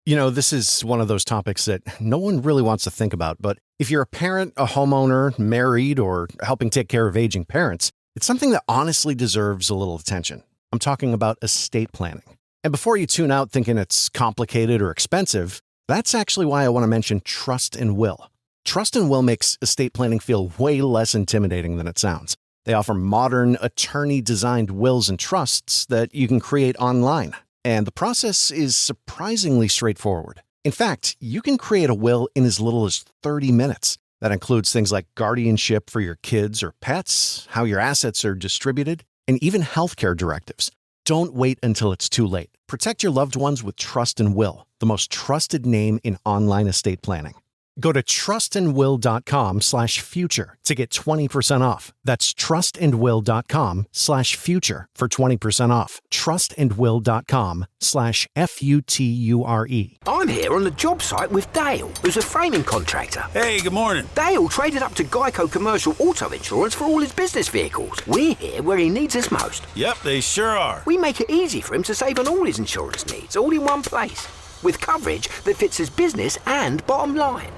This is one of those topics that no one really wants to think about, but if you're a parent, a homeowner, married, or helping take care of aging parents, it's something that honestly deserves a little attention. I'm talking about estate planning. And before you tune out thinking it's complicated or expensive, that's actually why I want to mention Trust and Will. Trust and Will makes estate planning feel way less intimidating than it sounds. They offer modern, attorney-designed wills and trusts that you can create online. And the process is surprisingly straightforward. In fact, you can create a will in as little as 30 minutes. That includes things like guardianship for your kids or pets, how your assets are distributed, and even healthcare directives. Don't wait until it's too late. Protect your loved ones with Trust and Will, the most trusted name in online estate planning. Go to trustandwill.com/future to get 20% off. That's trustandwill.com/future for 20% off. trustandwill.com/FUTURE. I'm here on the job site with Dale, who's a framing contractor. Hey, good morning. Dale traded up to Geico Commercial Auto Insurance for all his business vehicles. We're here where he needs us most. Yep, they sure are. We make it easy for him to save on all his insurance needs, all in one place, with coverage that fits his business and bottom line.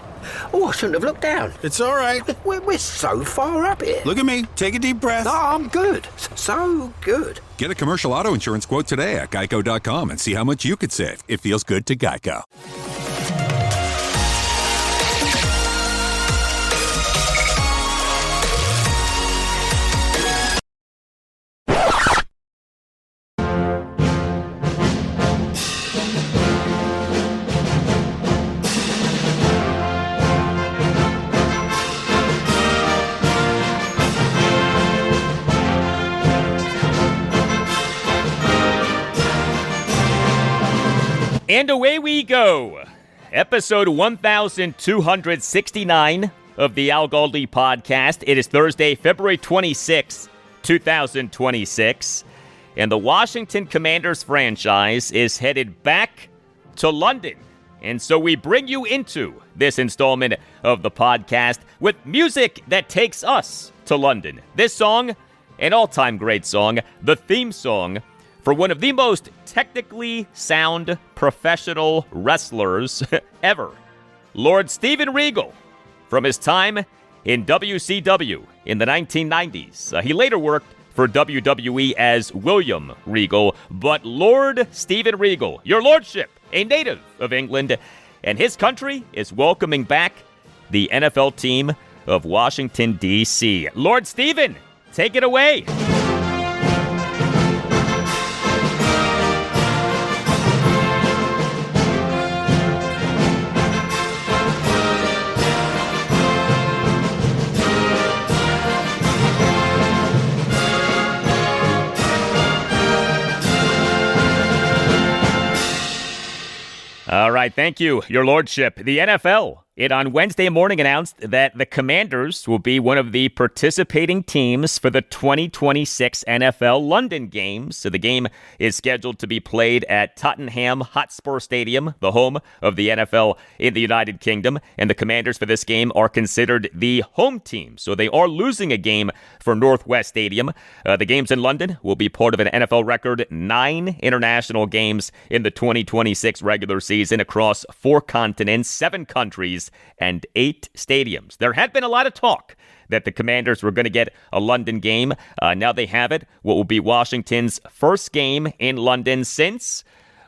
Oh, I shouldn't have looked down. It's all right. We're so far up here. Look at me. Take a deep breath. No, I'm good. So good. Get a commercial auto insurance quote today at geico.com and see how much you could save. It feels good to Geico. And away we go. Episode 1269 of the Al Galdi podcast. It is Thursday, February 26, 2026. And the Washington Commanders franchise is headed back to London. And so we bring you into this installment of the podcast with music that takes us to London. This song, an all-time great song, the theme song for one of the most technically sound professional wrestlers ever, Lord Steven Regal, from his time in WCW in the 1990s. He later worked for WWE as William Regal, but Lord Steven Regal, your lordship, a native of England, and his country is welcoming back the NFL team of Washington, D.C. Lord Steven, take it away. All right, thank you, your lordship. The NFL, it on Wednesday morning announced that the Commanders will be one of the participating teams for the 2026 NFL London Games. So the game is scheduled to be played at Tottenham Hotspur Stadium, the home of the NFL in the United Kingdom. And the Commanders for this game are considered the home team. So they are losing a game for Northwest Stadium. The games in London will be part of an NFL record 9 international games in the 2026 regular season across 4 continents, 7 countries, and 8 stadiums. There had been a lot of talk that the Commanders were going to get a London game. Now they have it. What will be Washington's first game in London since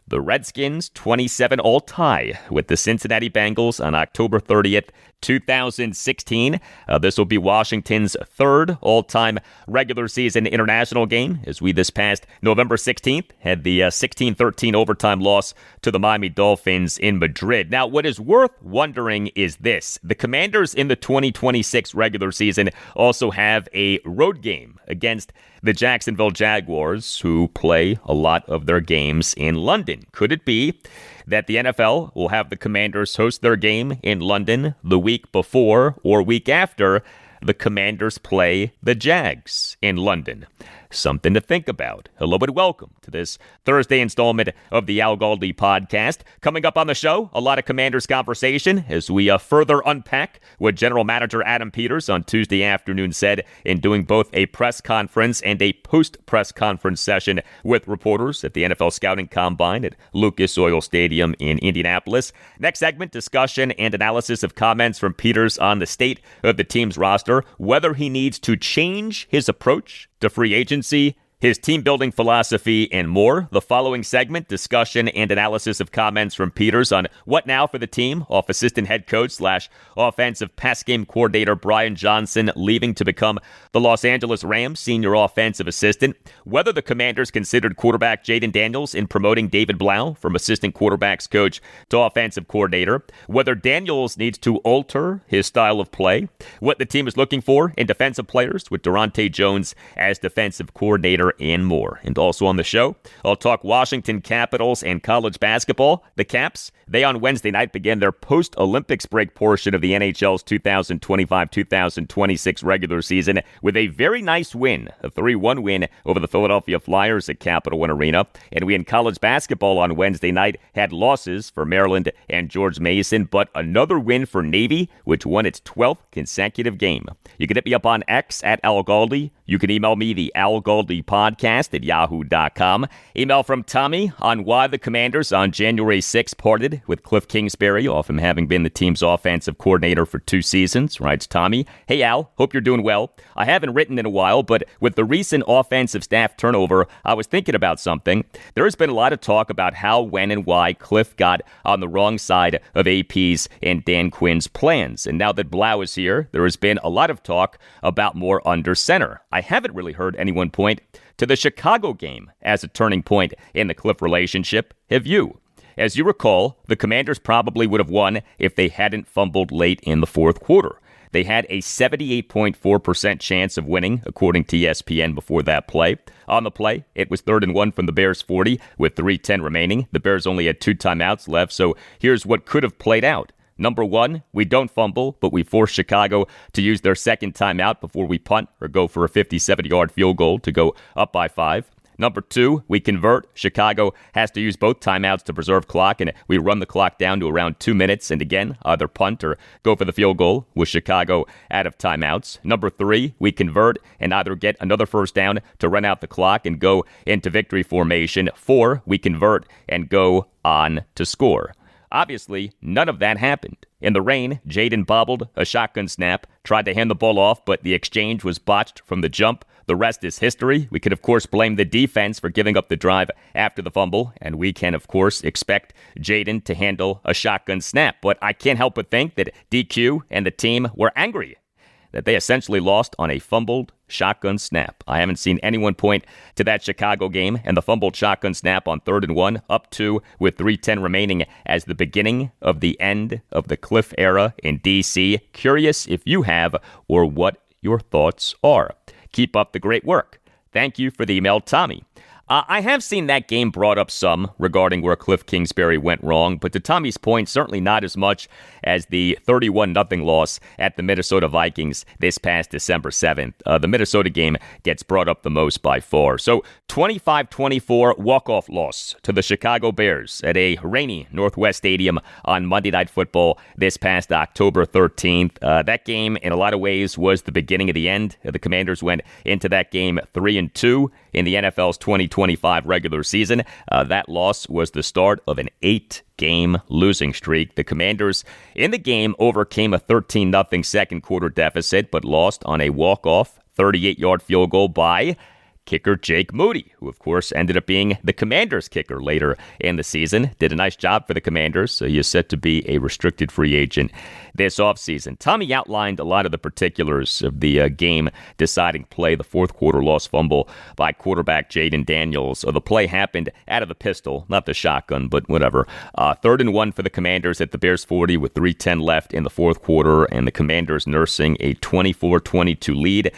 the Redskins' 27-all tie with the Cincinnati Bengals on October 30th, 2016. This will be Washington's 3rd all-time regular season international game, as we this past November 16th had the 16-13 overtime loss to the Miami Dolphins in Madrid. Now, what is worth wondering is this. The Commanders in the 2026 regular season also have a road game against the Jacksonville Jaguars, who play a lot of their games in London. Could it be that the NFL will have the Commanders host their game in London the week before or week after the Commanders play the Jags in London? something to think about. Hello and welcome to this Thursday installment of the Al Galdi podcast. Coming up on the show, a lot of Commanders conversation as we further unpack what General Manager Adam Peters on Tuesday afternoon said in doing both a press conference and a post-press conference session with reporters at the NFL Scouting Combine at Lucas Oil Stadium in Indianapolis. Next segment, discussion and analysis of comments from Peters on the state of the team's roster, whether he needs to change his approach to free agency, his team-building philosophy, and more. The following segment, discussion and analysis of comments from Peters on what now for the team, off assistant head coach / offensive pass game coordinator Brian Johnson leaving to become the Los Angeles Rams senior offensive assistant, whether the Commanders considered quarterback Jayden Daniels in promoting David Blough from assistant quarterbacks coach to offensive coordinator, whether Daniels needs to alter his style of play, what the team is looking for in defensive players with Daronte Jones as defensive coordinator, and more. And also on the show, I'll talk Washington Capitals and college basketball. The Caps, they on Wednesday night began their post-Olympics break portion of the NHL's 2025-2026 regular season with a very nice win, a 3-1 win over the Philadelphia Flyers at Capital One Arena. And we in college basketball on Wednesday night had losses for Maryland and George Mason, but another win for Navy, which won its 12th consecutive game. You can hit me up on X at Al Galdi. You can email me, the Al Galdi podcast at yahoo.com. Email from Tommy on why the Commanders on January 6th parted with Cliff Kingsbury, off him having been the team's offensive coordinator for 2 seasons. Writes Tommy, "Hey Al, hope you're doing well. I haven't written in a while, but with the recent offensive staff turnover, I was thinking about something. There has been a lot of talk about how, when, and why Cliff got on the wrong side of AP's and Dan Quinn's plans. And now that Blough is here, there has been a lot of talk about more under center. I haven't really heard anyone point to the Chicago game as a turning point in the Cliff relationship. Have you? As you recall, the Commanders probably would have won if they hadn't fumbled late in the fourth quarter. They had a 78.4% chance of winning, according to ESPN, before that play. On the play, it was 3rd and 1 from the Bears' 40 with 3:10 remaining. The Bears only had 2 timeouts left, so here's what could have played out. Number 1, we don't fumble, but we force Chicago to use their second timeout before we punt or go for a 57-yard field goal to go up by 5. Number 2, we convert. Chicago has to use both timeouts to preserve clock, and we run the clock down to around 2 minutes, and again, either punt or go for the field goal with Chicago out of timeouts. Number 3, we convert and either get another first down to run out the clock and go into victory formation. 4, we convert and go on to score. Obviously, none of that happened. In the rain, Jayden bobbled a shotgun snap, tried to hand the ball off, but the exchange was botched from the jump. The rest is history. We could, of course, blame the defense for giving up the drive after the fumble, and we can, of course, expect Jayden to handle a shotgun snap. But I can't help but think that DQ and the team were angry that they essentially lost on a fumbled shotgun snap. I haven't seen anyone point to that Chicago game and the fumbled shotgun snap on 3rd and 1, up 2 with 3:10 remaining as the beginning of the end of the Cliff era in D.C. Curious if you have or what your thoughts are. Keep up the great work. Thank you for the email, Tommy. I have seen that game brought up some regarding where Cliff Kingsbury went wrong, but to Tommy's point, certainly not as much as the 31-0 loss at the Minnesota Vikings this past December 7th. The Minnesota game gets brought up the most by far. So 25-24 walk-off loss to the Chicago Bears at a rainy Northwest Stadium on Monday Night Football this past October 13th. That game, in a lot of ways, was the beginning of the end. The Commanders went into that game 3-2 in the NFL's 2025 regular season. That loss was the start of an 8-game losing streak. The Commanders in the game overcame a 13-0 second quarter deficit, but lost on a walk-off 38-yard field goal by kicker Jake Moody, who, of course, ended up being the Commanders' kicker later in the season. Did a nice job for the Commanders, so he is set to be a restricted free agent this offseason. Tommy outlined a lot of the particulars of the game-deciding play, the fourth quarter lost fumble by quarterback Jayden Daniels. The play happened out of the pistol, not the shotgun, but whatever. 3rd and 1 for the Commanders at the Bears 40 with 3:10 left in the fourth quarter, and the Commanders nursing a 24-22 lead.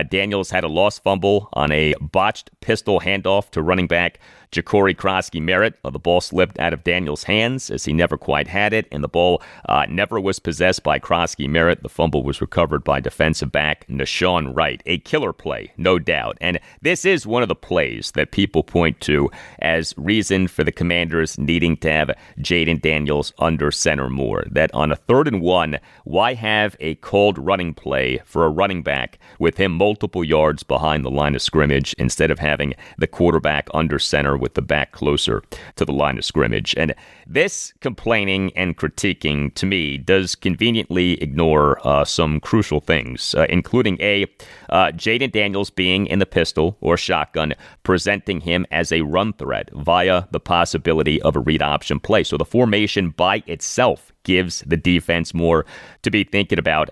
Daniels had a lost fumble on a botched pistol handoff to running back Ja'Cory Krosky-Merritt. The ball slipped out of Daniels' hands as he never quite had it, and the ball never was possessed by Krosky-Merritt. The fumble was recovered by defensive back Nashawn Wright. A killer play, no doubt. And this is one of the plays that people point to as reason for the Commanders needing to have Jayden Daniels under center more. That on a 3rd and 1, why have a called running play for a running back with him multiple yards behind the line of scrimmage instead of having the quarterback under center with the back closer to the line of scrimmage? And this complaining and critiquing, to me, does conveniently ignore some crucial things, including Jayden Daniels being in the pistol or shotgun, presenting him as a run threat via the possibility of a read option play. So the formation by itself gives the defense more to be thinking about.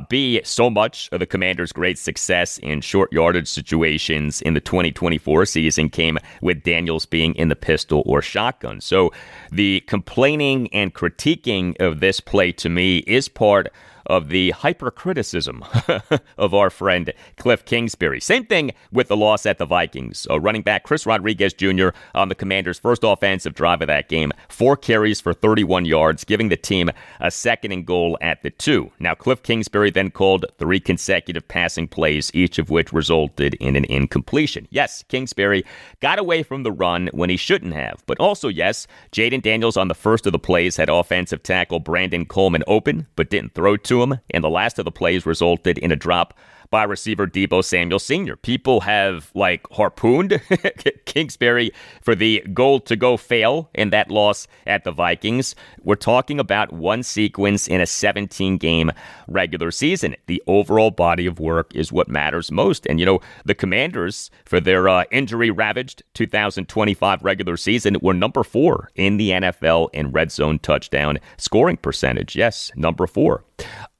B, so much of the Commanders' great success in short yardage situations in the 2024 season came with Daniels being in the pistol or shotgun. So the complaining and critiquing of this play, to me, is part of the hypercriticism of our friend Cliff Kingsbury. Same thing with the loss at the Vikings. Running back Chris Rodriguez Jr. on the Commanders' first offensive drive of that game, 4 carries for 31 yards, giving the team a 2nd and goal at the 2. Now, Cliff Kingsbury then called 3 consecutive passing plays, each of which resulted in an incompletion. Yes, Kingsbury got away from the run when he shouldn't have, but also, yes, Jayden Daniels on the first of the plays had offensive tackle Brandon Coleman open, but didn't throw to him, and the last of the plays resulted in a drop by receiver Deebo Samuel Sr. People have, harpooned Kingsbury for the goal-to-go fail in that loss at the Vikings. We're talking about one sequence in a 17-game regular season. The overall body of work is what matters most. And, the Commanders, for their injury-ravaged 2025 regular season, were number 4 in the NFL in red zone touchdown scoring percentage. Yes, number 4.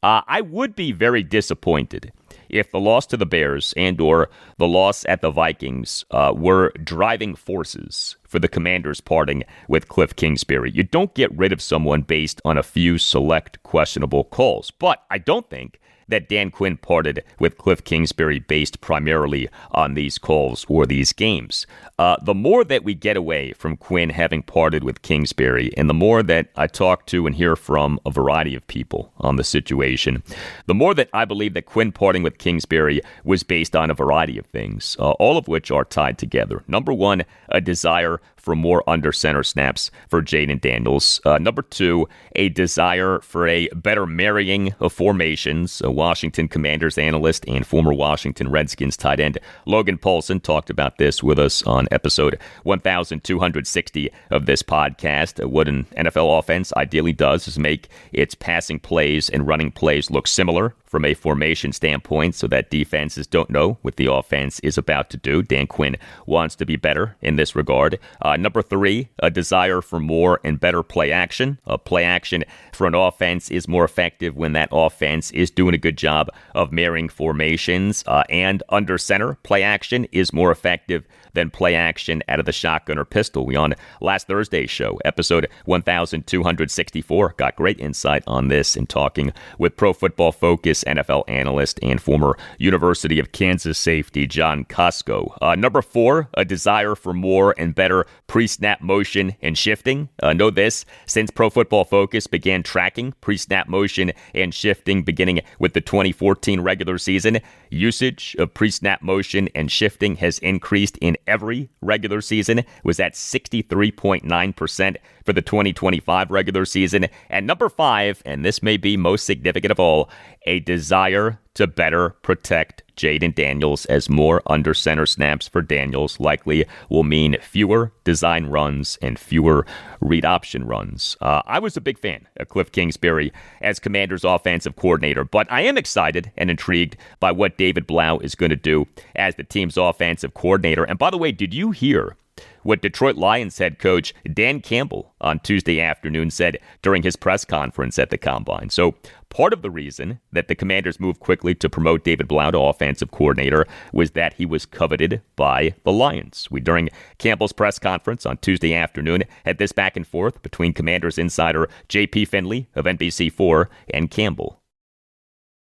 I would be very disappointed if the loss to the Bears and or the loss at the Vikings were driving forces for the Commanders parting with Cliff Kingsbury. You don't get rid of someone based on a few select questionable calls. But I don't think that Dan Quinn parted with Cliff Kingsbury based primarily on these calls or these games. The more that we get away from Quinn having parted with Kingsbury, and the more that I talk to and hear from a variety of people on the situation, the more that I believe that Quinn parting with Kingsbury was based on a variety of things, all of which are tied together. Number 1, a desire for more under center snaps for Jayden Daniels. Number 2, a desire for a better marrying of formations. A Washington Commanders analyst and former Washington Redskins tight end Logan Paulson talked about this with us on episode 1260 of this podcast. What an NFL offense ideally does is make its passing plays and running plays look similar from a formation standpoint so that defenses don't know what the offense is about to do. Dan Quinn wants to be better in this regard. Number 3, a desire for more and better play action. Play action for an offense is more effective when that offense is doing a good job of marrying formations, and under center play action is more effective than play action out of the shotgun or pistol. We on last Thursday's show, episode 1264, got great insight on this in talking with Pro Football Focus NFL analyst and former University of Kansas safety John Costco. Number 4, a desire for more and better pre-snap motion and shifting. Know this, since Pro Football Focus began tracking pre-snap motion and shifting beginning with the 2014 regular season, usage of pre-snap motion and shifting has increased in every regular season, was at 63.9% for the 2025 regular season. And number 5, and this may be most significant of all, a desire to better protect Jayden Daniels, as more under center snaps for Daniels likely will mean fewer design runs and fewer read option runs. I was a big fan of Cliff Kingsbury as Commanders offensive coordinator, but I am excited and intrigued by what David Blough is going to do as the team's offensive coordinator. And by the way, did you hear what Detroit Lions head coach Dan Campbell on Tuesday afternoon said during his press conference at the Combine? So part of the reason that the Commanders moved quickly to promote David Blough to offensive coordinator was that he was coveted by the Lions. During Campbell's press conference on Tuesday afternoon, had this back and forth between Commanders insider J.P. Finley of NBC4 and Campbell.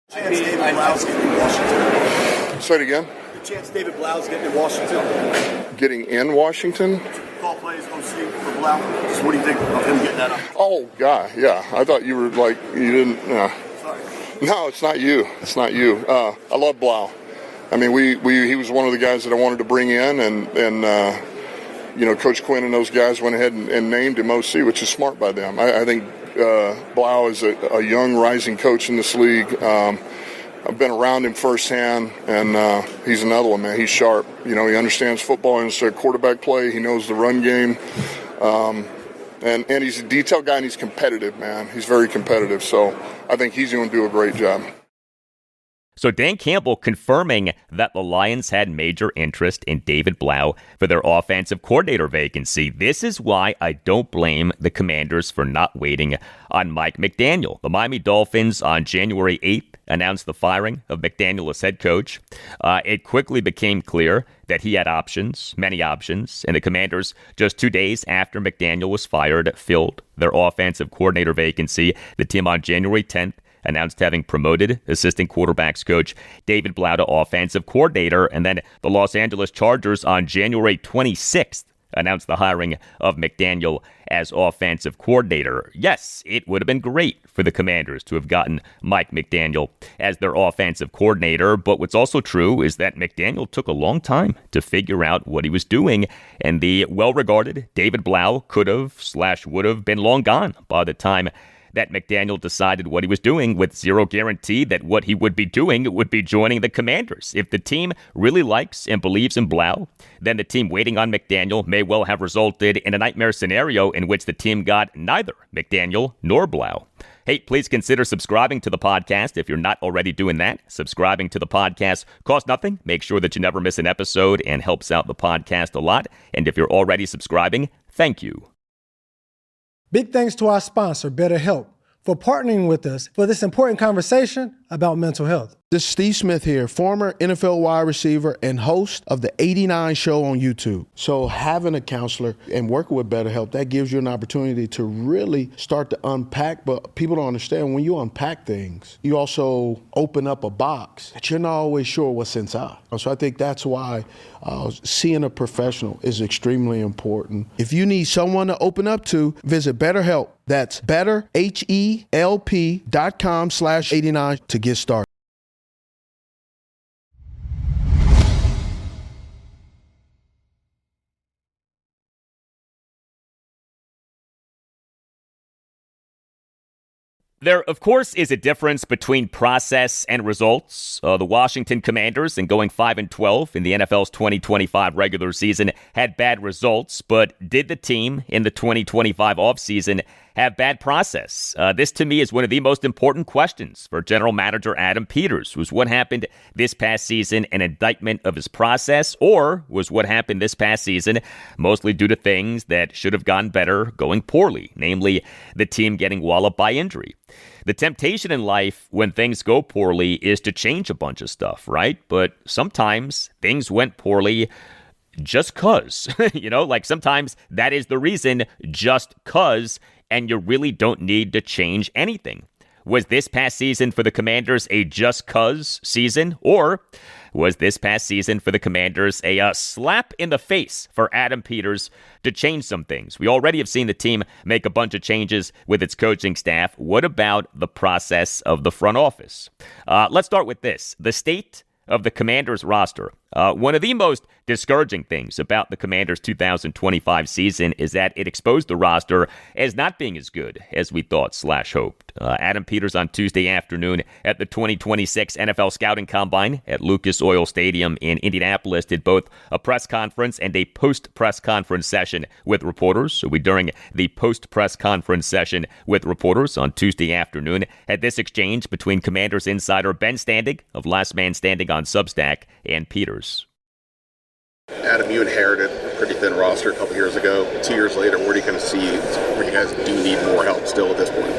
Say it again. chance David Blough's getting in Washington? Getting in Washington? Call plays, OC for Blough. Just what do you think of him getting that up? Oh, God, yeah. I thought you were like, you didn't. Sorry. No, it's not you. It's not you. I love Blough. I mean, he was one of the guys that I wanted to bring in, and Coach Quinn and those guys went ahead and named him OC, which is smart by them. I think Blough is a young, rising coach in this league. I've been around him firsthand, and he's another one, man. He's sharp. He understands football and it's quarterback play. He knows the run game. And he's a detailed guy, and he's competitive, man. He's very competitive. So I think he's going to do a great job. So Dan Campbell confirming that the Lions had major interest in David Blough for their offensive coordinator vacancy. This is why I don't blame the Commanders for not waiting on Mike McDaniel. The Miami Dolphins on January 8th announced the firing of McDaniel as head coach. It quickly became clear that he had options, many options, and the Commanders, just 2 days after McDaniel was fired, filled their offensive coordinator vacancy. The team on January 10th announced having promoted assistant quarterbacks coach David Blough to offensive coordinator, and then the Los Angeles Chargers on January 26th announced the hiring of McDaniel as offensive coordinator. Yes, it would have been great for the Commanders to have gotten Mike McDaniel as their offensive coordinator, but what's also true is that McDaniel took a long time to figure out what he was doing, and the well-regarded David Blough could have / would have been long gone by the time that McDaniel decided what he was doing, with zero guarantee that what he would be doing would be joining the Commanders. If the team really likes and believes in Blough, then the team waiting on McDaniel may well have resulted in a nightmare scenario in which the team got neither McDaniel nor Blough. Hey, please consider subscribing to the podcast if you're not already doing that. Subscribing to the podcast costs nothing. Make sure that you never miss an episode and helps out the podcast a lot. And if you're already subscribing, thank you. Big thanks to our sponsor, BetterHelp, for partnering with us for this important conversation about mental health. This is Steve Smith here, former NFL wide receiver and host of the 89 show on YouTube. So having a counselor and working with BetterHelp, that gives you an opportunity to really start to unpack. But people don't understand, when you unpack things, you also open up a box that you're not always sure what's inside. So I think that's why seeing a professional is extremely important. If you need someone to open up to, visit BetterHelp. That's betterhelp.com/89 to get started. There, of course, is a difference between process and results. The Washington Commanders, in going 5-12 in the NFL's 2025 regular season, had bad results, but did the team in the 2025 offseason have bad process? This, to me, is one of the most important questions for General Manager Adam Peters. Was what happened this past season an indictment of his process, or was what happened this past season mostly due to things that should have gone better going poorly, namely the team getting walloped by injury? The temptation in life when things go poorly is to change a bunch of stuff, right? But sometimes things went poorly just cause, like sometimes that is the reason, just cause, and you really don't need to change anything. Was this past season for the Commanders a just cause season, or was this past season for the Commanders a slap in the face for Adam Peters to change some things? We already have seen the team make a bunch of changes with its coaching staff. What about the process of the front office? Let's start with this. The state of the Commanders roster. One of the most discouraging things about the Commanders' 2025 season is that it exposed the roster as not being as good as we thought / hoped. Adam Peters on Tuesday afternoon at the 2026 NFL Scouting Combine at Lucas Oil Stadium in Indianapolis did both a press conference and a post-press conference session with reporters. So during the post-press conference session with reporters on Tuesday afternoon, had this exchange between Commanders insider Ben Standig of Last Man Standing on Substack and Peters. Adam, you inherited a pretty thin roster a couple years ago. 2 years later, where do you kind of see where you guys do need more help still at this point?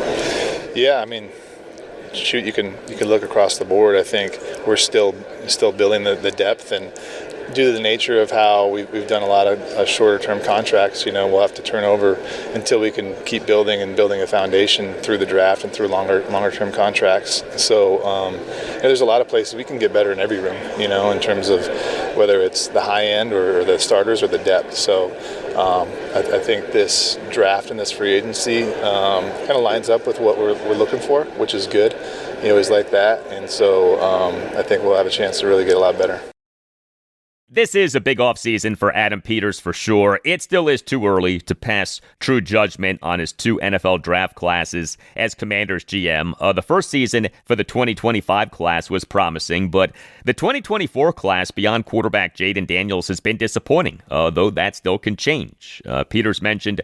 Yeah, I mean, shoot, you can look across the board. I think we're still building the depth, and due to the nature of how we've done a lot of shorter-term contracts, we'll have to turn over until we can keep building a foundation through the draft and through longer-term contracts. So there's a lot of places we can get better in every room, in terms of whether it's the high end or the starters or the depth. So I think this draft and this free agency kind of lines up with what we're looking for, which is good. You always like that, and so I think we'll have a chance to really get a lot better. This is a big offseason for Adam Peters for sure. It still is too early to pass true judgment on his 2 NFL draft classes as Commanders GM. The first season for the 2025 class was promising, but the 2024 class beyond quarterback Jayden Daniels has been disappointing, though that still can change. Peters mentioned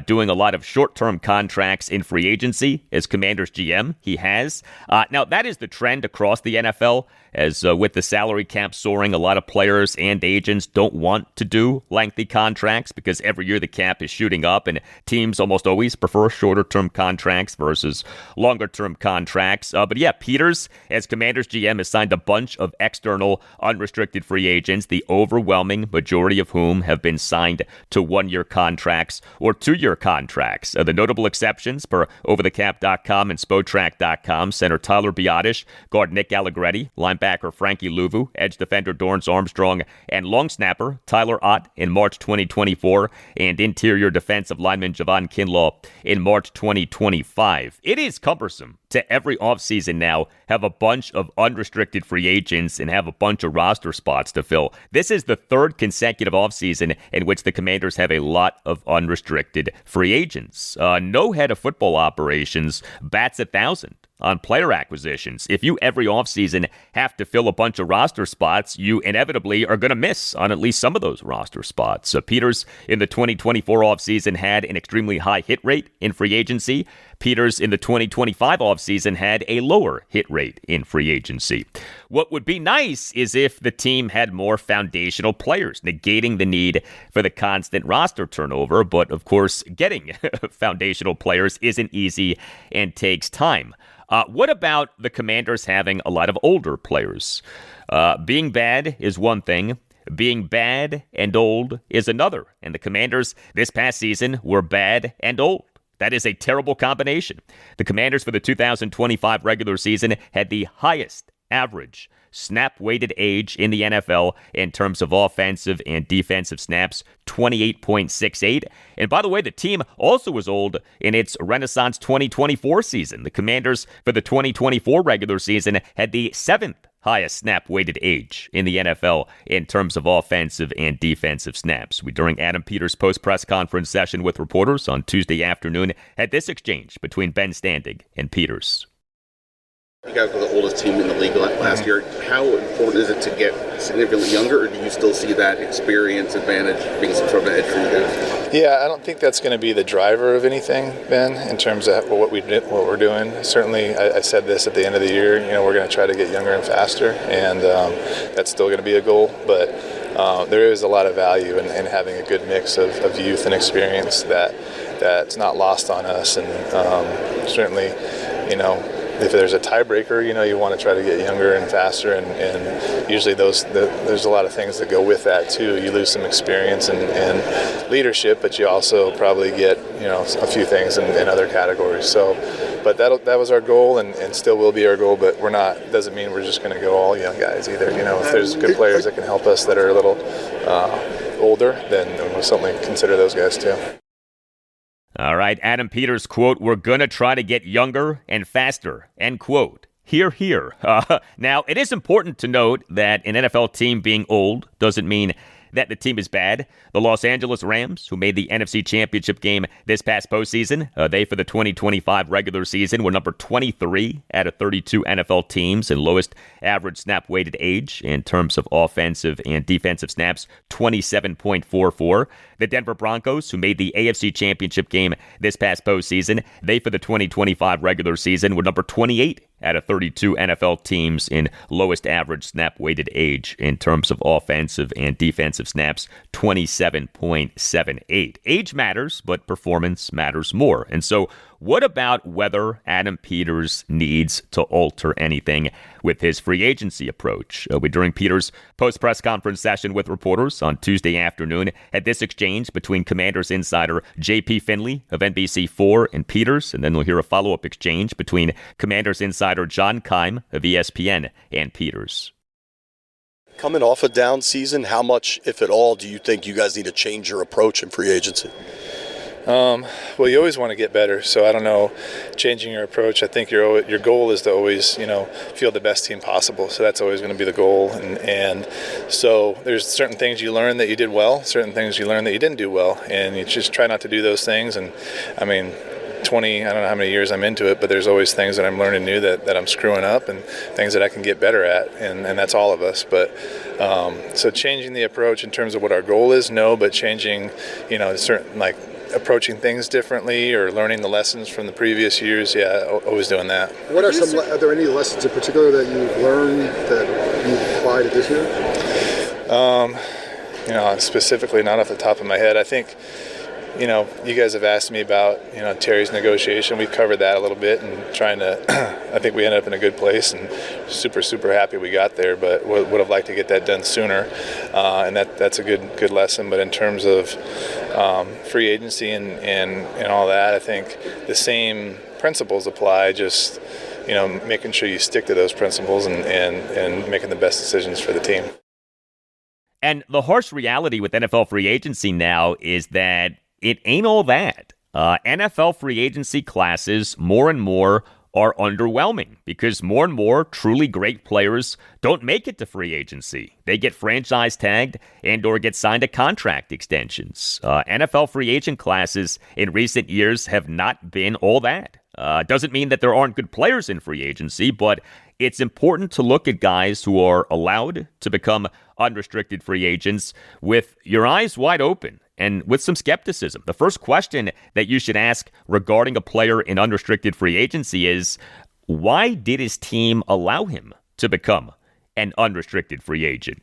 doing a lot of short-term contracts in free agency as Commanders GM. He has. Now, that is the trend across the NFL, as with the salary cap soaring, a lot of players and agents don't want to do lengthy contracts because every year the cap is shooting up and teams almost always prefer shorter-term contracts versus longer-term contracts. But yeah, Peters, as Commanders GM, has signed a bunch of external unrestricted free agents, the overwhelming majority of whom have been signed to 1-year contracts or 2-year contracts. The notable exceptions per overthecap.com and spotrac.com: center Tyler Biadasz, guard Nick Allegretti, linebacker Frankie Louvu, edge defender Dorrance Armstrong, and long snapper Tyler Ott in March 2024, and interior defensive lineman Javon Kinlaw in March 2025. It is cumbersome to every offseason now have a bunch of unrestricted free agents and have a bunch of roster spots to fill. This is the 3rd consecutive offseason in which the Commanders have a lot of unrestricted free agents. No head of football operations bats 1,000 on player acquisitions. If you every offseason have to fill a bunch of roster spots, you inevitably are going to miss on at least some of those roster spots. Peters in the 2024 offseason had an extremely high hit rate in free agency. Peters in the 2025 offseason had a lower hit rate in free agency. What would be nice is if the team had more foundational players, negating the need for the constant roster turnover. But of course, getting foundational players isn't easy and takes time. What about the Commanders having a lot of older players? Being bad is one thing. Being bad and old is another. And the Commanders this past season were bad and old. That is a terrible combination. The Commanders for the 2025 regular season had the highest average snap-weighted age in the NFL in terms of offensive and defensive snaps, 28.68. And by the way, the team also was old in its Renaissance 2024 season. The Commanders for the 2024 regular season had the 7th highest snap-weighted age in the NFL in terms of offensive and defensive snaps. We, during Adam Peters' post-press conference session with reporters on Tuesday afternoon, had this exchange between Ben Standig and Peters. You guys were the oldest team in the league last year. How important is it to get significantly younger, or do you still see that experience advantage being some sort of an edge for you guys? Yeah, I don't think that's going to be the driver of anything, Ben, in terms of what we're doing. Certainly, I said this at the end of the year, we're going to try to get younger and faster, and that's still going to be a goal. But there is a lot of value in having a good mix of youth and experience that's not lost on us. And certainly, if there's a tiebreaker, you want to try to get younger and faster, and usually there's a lot of things that go with that too. You lose some experience and leadership, but you also probably get a few things in other categories. So, but that was our goal, and still will be our goal. But we're not. Doesn't mean we're just going to go all young guys either. If there's good players that can help us that are a little older, then we'll certainly consider those guys too. All right, Adam Peters, quote, "We're going to try to get younger and faster," end quote. Hear, hear. Now, it is important to note that an NFL team being old doesn't mean that the team is bad. The Los Angeles Rams, who made the NFC Championship game this past postseason, they for the 2025 regular season were number 23 out of 32 NFL teams and lowest average snap-weighted age in terms of offensive and defensive snaps, 27.44. The Denver Broncos, who made the AFC Championship game this past postseason, they for the 2025 regular season were number 28 out of 32 NFL teams in lowest average snap-weighted age in terms of offensive and defensive snaps, 27.78. Age matters, but performance matters more. And so what about whether Adam Peters needs to alter anything with his free agency approach? During Peters' post-press conference session with reporters on Tuesday afternoon, had this exchange between Commanders insider J.P. Finley of NBC4 and Peters, and then we'll hear a follow-up exchange between Commanders insider John Keim of ESPN and Peters. Coming off a down season, how much, if at all, do you think you guys need to change your approach in free agency? Well, you always want to get better, so I don't know, changing your approach. I think your goal is to always, field the best team possible. So that's always going to be the goal. And so there's certain things you learn that you did well, certain things you learn that you didn't do well, and you just try not to do those things. And I mean, I don't know how many years I'm into it, but there's always things that I'm learning new that I'm screwing up and things that I can get better at, and that's all of us. But so changing the approach in terms of what our goal is, no, but changing, certain approaching things differently or learning the lessons from the previous years, always doing that. Are there any lessons in particular that you've learned that you applied to this year? Specifically, not off the top of my head. I think, you guys have asked me about, Terry's negotiation. We've covered that a little bit and trying to, I think we ended up in a good place and super, super happy we got there, but would have liked to get that done sooner. And that's a good lesson. But in terms of free agency and all that, I think the same principles apply, just, making sure you stick to those principles and making the best decisions for the team. And the harsh reality with NFL free agency now is that it ain't all that. NFL free agency classes more and more are underwhelming because more and more truly great players don't make it to free agency. They get franchise tagged and or get signed to contract extensions. NFL free agent classes in recent years have not been all that. Doesn't mean that there aren't good players in free agency, but it's important to look at guys who are allowed to become unrestricted free agents with your eyes wide open and with some skepticism. The first question that you should ask regarding a player in unrestricted free agency is, why did his team allow him to become an unrestricted free agent?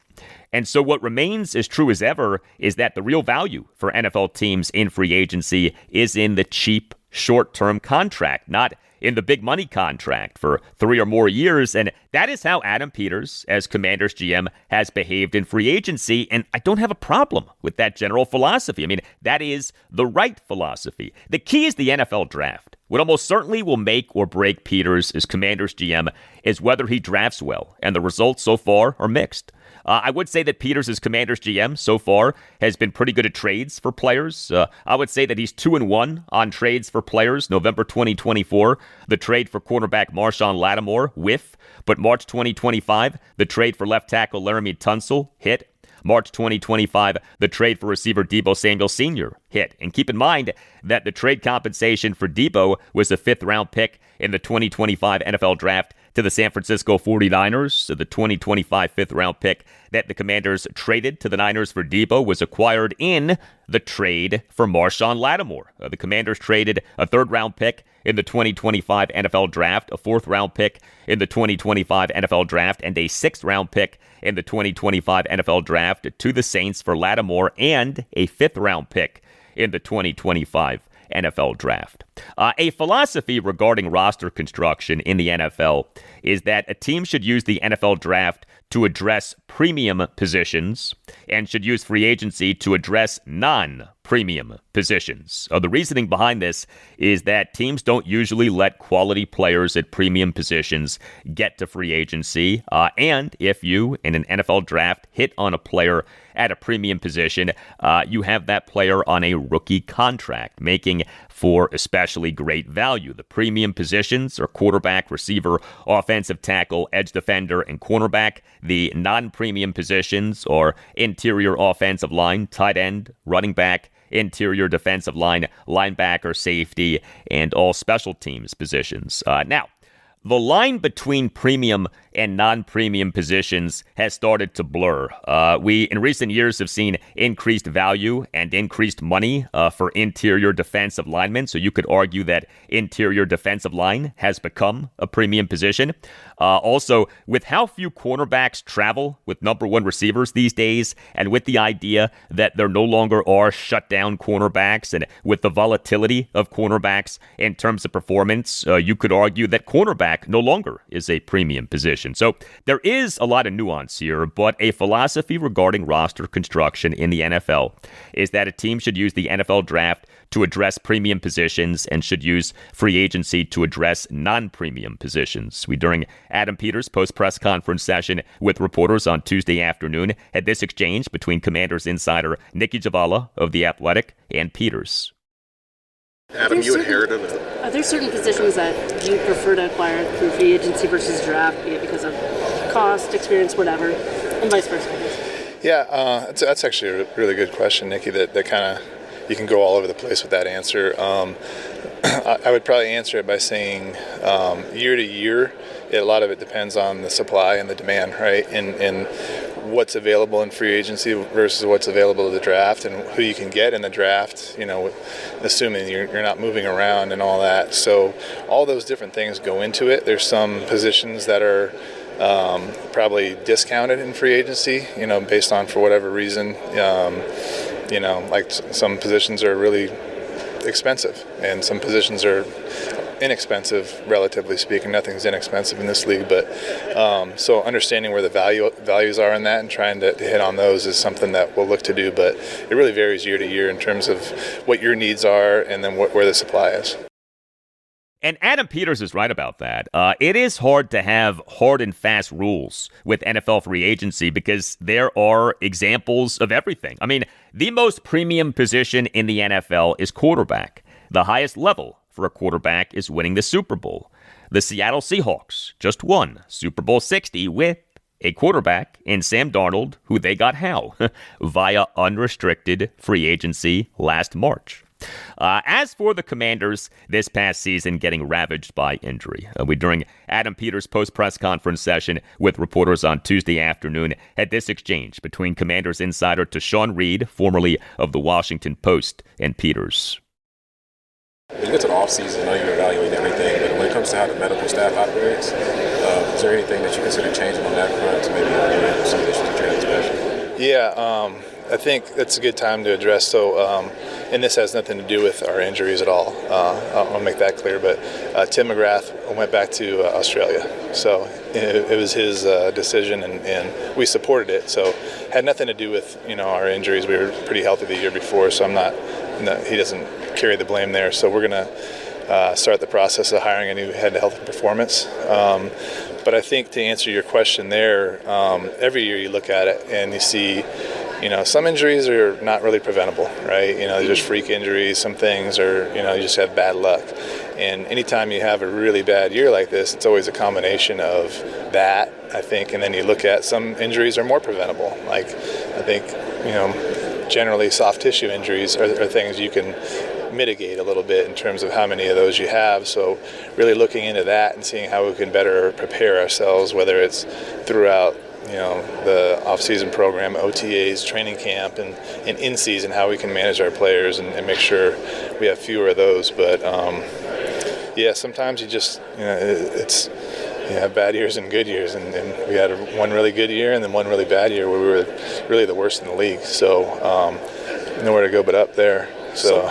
And so what remains as true as ever is that the real value for NFL teams in free agency is in the cheap short-term contract, not in the big money contract for 3 or more years. And that is how Adam Peters, as Commanders GM, has behaved in free agency. And I don't have a problem with that general philosophy. I mean, that is the right philosophy. The key is the NFL draft. What almost certainly will make or break Peters as Commanders GM is whether he drafts well. And the results so far are mixed. I would say that Peters as Commanders GM so far has been pretty good at trades for players. I would say that he's 2-1 on trades for players. November 2024, the trade for cornerback Marshawn Lattimore, whiff. But March 2025, the trade for left tackle Laramie Tunsil, hit. March 2025, the trade for receiver Deebo Samuel Sr. hit. And keep in mind that the trade compensation for Deebo was a 5th-round pick in the 2025 NFL Draft to the San Francisco 49ers. So the 2025 5th-round pick that the Commanders traded to the Niners for Deebo was acquired in the trade for Marshawn Lattimore. The Commanders traded a 3rd-round pick in the 2025 NFL Draft, a 4th-round pick in the 2025 NFL Draft, and a 6th-round pick in the 2025 NFL Draft to the Saints for Lattimore, and a 5th-round pick in the 2025 NFL Draft. A philosophy regarding roster construction in the NFL is that a team should use the NFL Draft to address premium positions and should use free agency to address non-premium positions. The reasoning behind this is that teams don't usually let quality players at premium positions get to free agency. And if you, in an NFL draft, hit on a player at a premium position, you have that player on a rookie contract, making for especially great value. The premium positions are quarterback, receiver, offensive tackle, edge defender, and cornerback. The non-premium positions are interior offensive line, tight end, running back, interior defensive line, linebacker, safety, and all special teams positions. Now, The line between premium and non-premium positions has started to blur. We, in recent years, have seen increased value and increased money for interior defensive linemen. So you could argue that interior defensive line has become a premium position. Also, with how few cornerbacks travel with number one receivers these days, and with the idea that there no longer are shutdown cornerbacks, and with the volatility of cornerbacks in terms of performance, you could argue that cornerback no longer is a premium position. So there is a lot of nuance here, but a philosophy regarding roster construction in the NFL is that a team should use the NFL draft to address premium positions and should use free agency to address non-premium positions. We, during Adam Peters' post-press conference session with reporters on Tuesday afternoon, had this exchange between Commanders insider Nikki Javala of The Athletic and Peters. Adam, you inherited it. Are there certain positions that you prefer to acquire through free agency versus draft, be it because of cost, experience, whatever, and vice versa? Yeah, that's actually a really good question, Nikki, that kind of, you can go all over the place with that answer. I would probably answer it by saying year to year, a lot of it depends on the supply and the demand, right? And what's available in free agency versus what's available to the draft, and who you can get in the draft, assuming you're not moving around and all that. So all those different things go into it. There's some positions that are probably discounted in free agency, based on, for whatever reason, like some positions are really expensive and some positions are inexpensive, relatively speaking. Nothing's inexpensive in this league, but so understanding where the values are in that and trying to hit on those is something that we'll look to do, but it really varies year to year in terms of what your needs are and then where the supply is. And Adam Peters is right about that. It is hard to have hard and fast rules with NFL free agency because there are examples of everything. I mean, the most premium position in the NFL is quarterback. The highest level for a quarterback is winning the Super Bowl. The Seattle Seahawks just won Super Bowl 60 with a quarterback in Sam Darnold, who they got how? Via unrestricted free agency last March. As for the Commanders, this past season getting ravaged by injury. During Adam Peters' post-press conference session with reporters on Tuesday afternoon, had this exchange between Commanders insider Tashawn Reed, formerly of the Washington Post, and Peters. When you get to the offseason, I know you're evaluating everything, but when it comes to how the medical staff operates, is there anything that you consider changing on that front to maybe eliminate some of the issues that you're expecting? Yeah, I think that's a good time to address. So, and this has nothing to do with our injuries at all. I'll make that clear. But Tim McGrath went back to Australia. So it was his decision, and we supported it. So it had nothing to do with our injuries. We were pretty healthy the year before, so he doesn't carry the blame there. So we're going to start the process of hiring a new head of health and performance. But I think to answer your question there, every year you look at it and you see, some injuries are not really preventable, right? They're just freak injuries. Some things are, you just have bad luck. And anytime you have a really bad year like this, it's always a combination of that, I think. And then you look at some injuries are more preventable. Like, I think, generally soft tissue injuries are things you can mitigate a little bit in terms of how many of those you have. So really looking into that and seeing how we can better prepare ourselves, whether it's throughout the off-season program, OTAs, training camp, and in season, how we can manage our players and make sure we have fewer of those. But sometimes you just you have bad years and good years, and we had one really good year and then one really bad year where we were really the worst in the league. So nowhere to go but up there. So.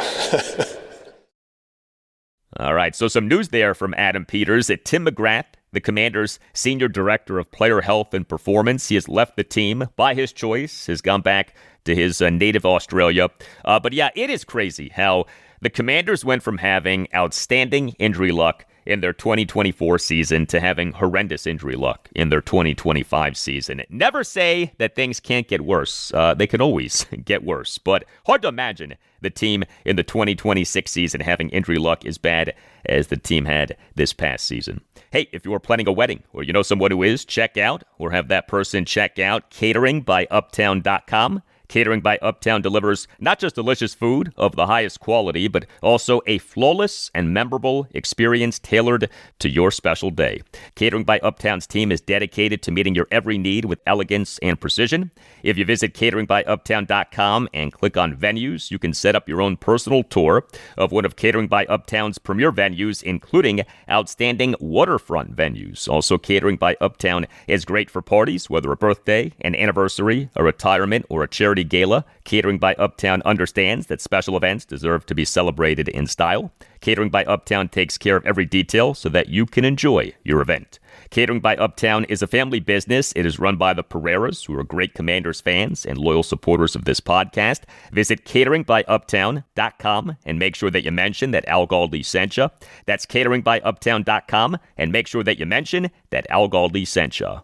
All right, so some news there from Adam Peters that Tim McGrath, the Commanders' Senior Director of Player Health and Performance, he has left the team by his choice, has gone back to his native Australia. But yeah, it is crazy how the Commanders went from having outstanding injury luck in their 2024 season to having horrendous injury luck in their 2025 season. Never say that things can't get worse. They can always get worse, but hard to imagine the team in the 2026 season having injury luck as bad as the team had this past season. Hey, if you're planning a wedding or you know someone who is, check out or have that person check out Catering by Uptown.com. Catering by Uptown delivers not just delicious food of the highest quality, but also a flawless and memorable experience tailored to your special day. Catering by Uptown's team is dedicated to meeting your every need with elegance and precision. If you visit cateringbyuptown.com and click on venues, you can set up your own personal tour of one of Catering by Uptown's premier venues, including outstanding waterfront venues. Also, Catering by Uptown is great for parties, whether a birthday, an anniversary, a retirement, or a charity gala. Catering by Uptown understands that special events deserve to be celebrated in style. Catering by Uptown takes care of every detail so that you can enjoy your event. Catering by Uptown is a family business. It is run by the Pereiras, who are great Commanders fans and loyal supporters of this podcast. Visit cateringbyuptown.com and make sure that you mention that Al Galdi sent you. That's cateringbyuptown.com and make sure that you mention that Al Galdi sent you.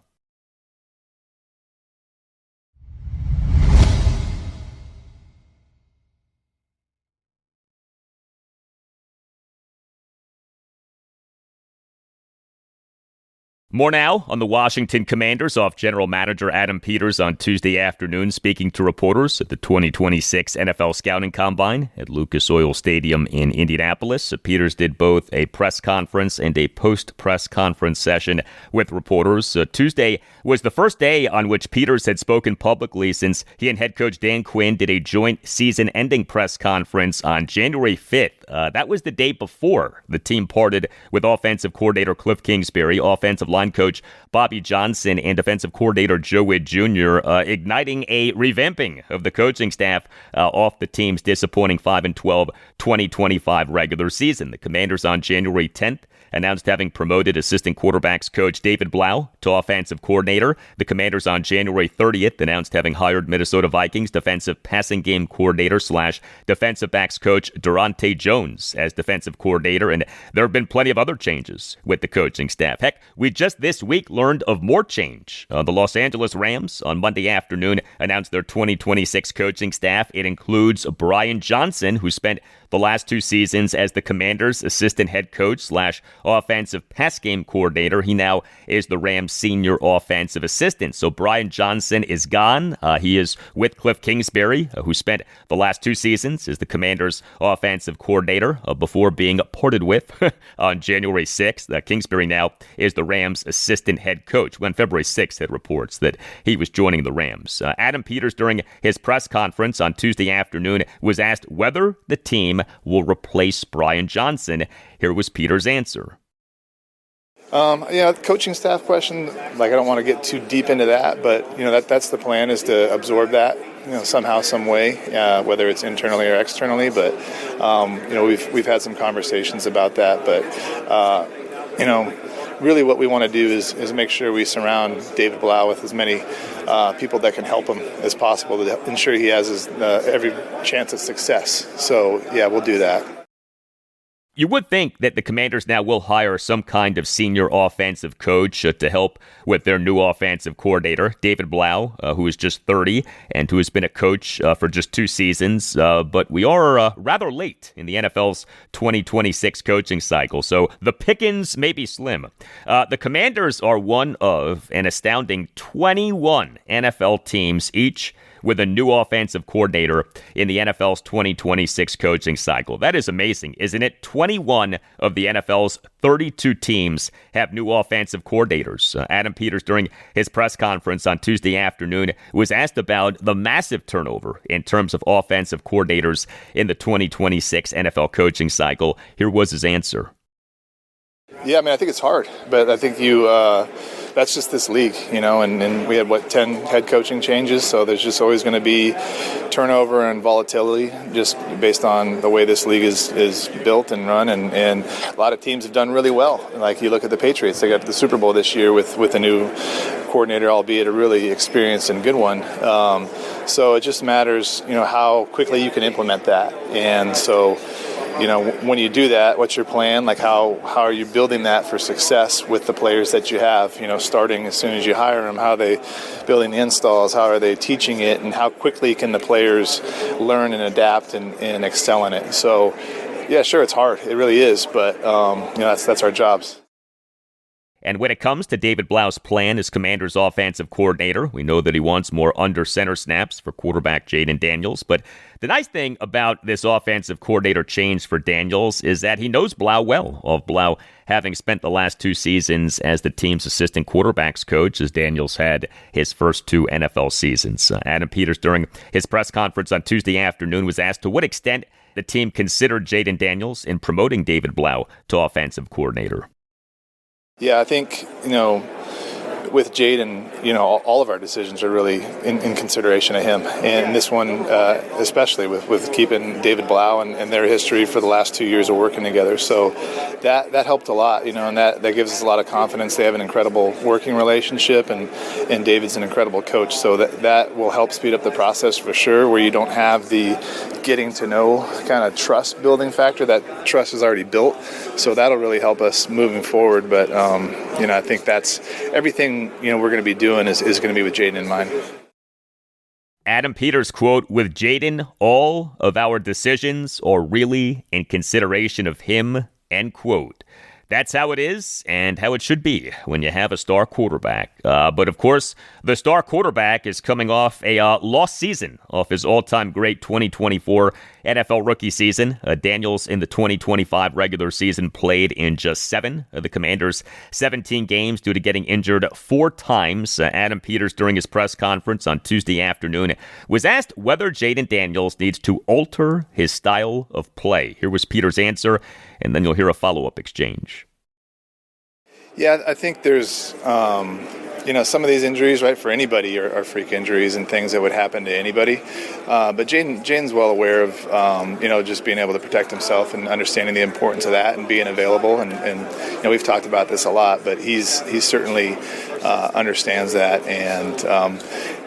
More now on the Washington Commanders off General Manager Adam Peters on Tuesday afternoon speaking to reporters at the 2026 NFL Scouting Combine at Lucas Oil Stadium in Indianapolis. Peters did both a press conference and a post-press conference session with reporters. Tuesday was the first day on which Peters had spoken publicly since he and head coach Dan Quinn did a joint season-ending press conference on January 5th. That was the day before the team parted with offensive coordinator Cliff Kingsbury, offensive line coach Bobby Johnson, and defensive coordinator Joe Witt Jr., igniting a revamping of the coaching staff off the team's disappointing 5-12 2025 regular season. The Commanders on January 10th announced having promoted assistant quarterbacks coach David Blough to offensive coordinator. The Commanders on January 30th announced having hired Minnesota Vikings defensive passing game coordinator / defensive backs coach Daronte Jones as defensive coordinator, and there have been plenty of other changes with the coaching staff. Heck, we just this week learned of more change. The Los Angeles Rams on Monday afternoon announced their 2026 coaching staff. It includes Brian Johnson, who spent the last 2 seasons as the Commanders' assistant head coach / offensive pass game coordinator. He now is the Rams' senior offensive assistant. So Brian Johnson is gone. He is with Cliff Kingsbury, who spent the last 2 seasons as the Commanders' offensive coordinator before being parted with on January 6th. Kingsbury now is the Rams' assistant head coach. When February 6th, it reports that he was joining the Rams. Adam Peters, during his press conference on Tuesday afternoon, was asked whether the team will replace Brian Johnson. Here was Peters' answer. The coaching staff question, I don't want to get too deep into that, but, that's the plan, is to absorb that, somehow, some way, whether it's internally or externally. But, we've had some conversations about that. But, really what we want to do is make sure we surround David Blough with as many people that can help him as possible to ensure he has every chance of success. So, yeah, we'll do that. You would think that the Commanders now will hire some kind of senior offensive coach to help with their new offensive coordinator, David Blough, who is just 30 and who has been a coach for just 2 seasons. But we are rather late in the NFL's 2026 coaching cycle, so the pickings may be slim. The Commanders are one of an astounding 21 NFL teams, each with a new offensive coordinator in the NFL's 2026 coaching cycle. That is amazing, isn't it? 21 of the NFL's 32 teams have new offensive coordinators. Adam Peters, during his press conference on Tuesday afternoon, was asked about the massive turnover in terms of offensive coordinators in the 2026 NFL coaching cycle. Here was his answer. Yeah, I think it's hard, but I think that's just this league, and we had, 10 head coaching changes, so there's just always going to be turnover and volatility just based on the way this league is built and run, and a lot of teams have done really well. Like, you look at the Patriots, they got to the Super Bowl this year with a new coordinator, albeit a really experienced and good one. So it just matters, how quickly you can implement that. And so, when you do that, what's your plan? How are you building that for success with the players that you have, starting as soon as you hire them? How are they building the installs? How are they teaching it? And how quickly can the players learn and adapt and excel in it? So, yeah, sure, it's hard. It really is. But, that's our jobs. And when it comes to David Blough's plan as Commanders' offensive coordinator, we know that he wants more under-center snaps for quarterback Jayden Daniels. But the nice thing about this offensive coordinator change for Daniels is that he knows Blough well, of Blough having spent the last 2 seasons as the team's assistant quarterbacks coach, as Daniels had his first 2 NFL seasons. Adam Peters, during his press conference on Tuesday afternoon, was asked to what extent the team considered Jayden Daniels in promoting David Blough to offensive coordinator. Yeah, I think, with Jayden, all of our decisions are really in consideration of him. And this one, especially with keeping David Blough and their history for the last 2 years of working together. So that helped a lot, and that gives us a lot of confidence. They have an incredible working relationship, and David's an incredible coach. So that will help speed up the process for sure, where you don't have the getting to know kind of trust building factor. That trust is already built. So that'll really help us moving forward. But, I think that's everything we're going to be doing is going to be with Jayden in mind. Adam Peters, quote, with Jayden, all of our decisions are really in consideration of him, end quote. That's how it is and how it should be when you have a star quarterback. But, of course, the star quarterback is coming off a lost season, off his all-time great 2024 NFL rookie season. Daniels in the 2025 regular season played in just 7 of the Commanders' 17 games due to getting injured 4 times. Adam Peters, during his press conference on Tuesday afternoon, was asked whether Jayden Daniels needs to alter his style of play. Here was Peters' answer, and then you'll hear a follow-up exchange. Yeah, I think there's, some of these injuries, right, for anybody are freak injuries and things that would happen to anybody. But Jayden's well aware of, just being able to protect himself and understanding the importance of that and being available. And we've talked about this a lot, but he's certainly understands that. And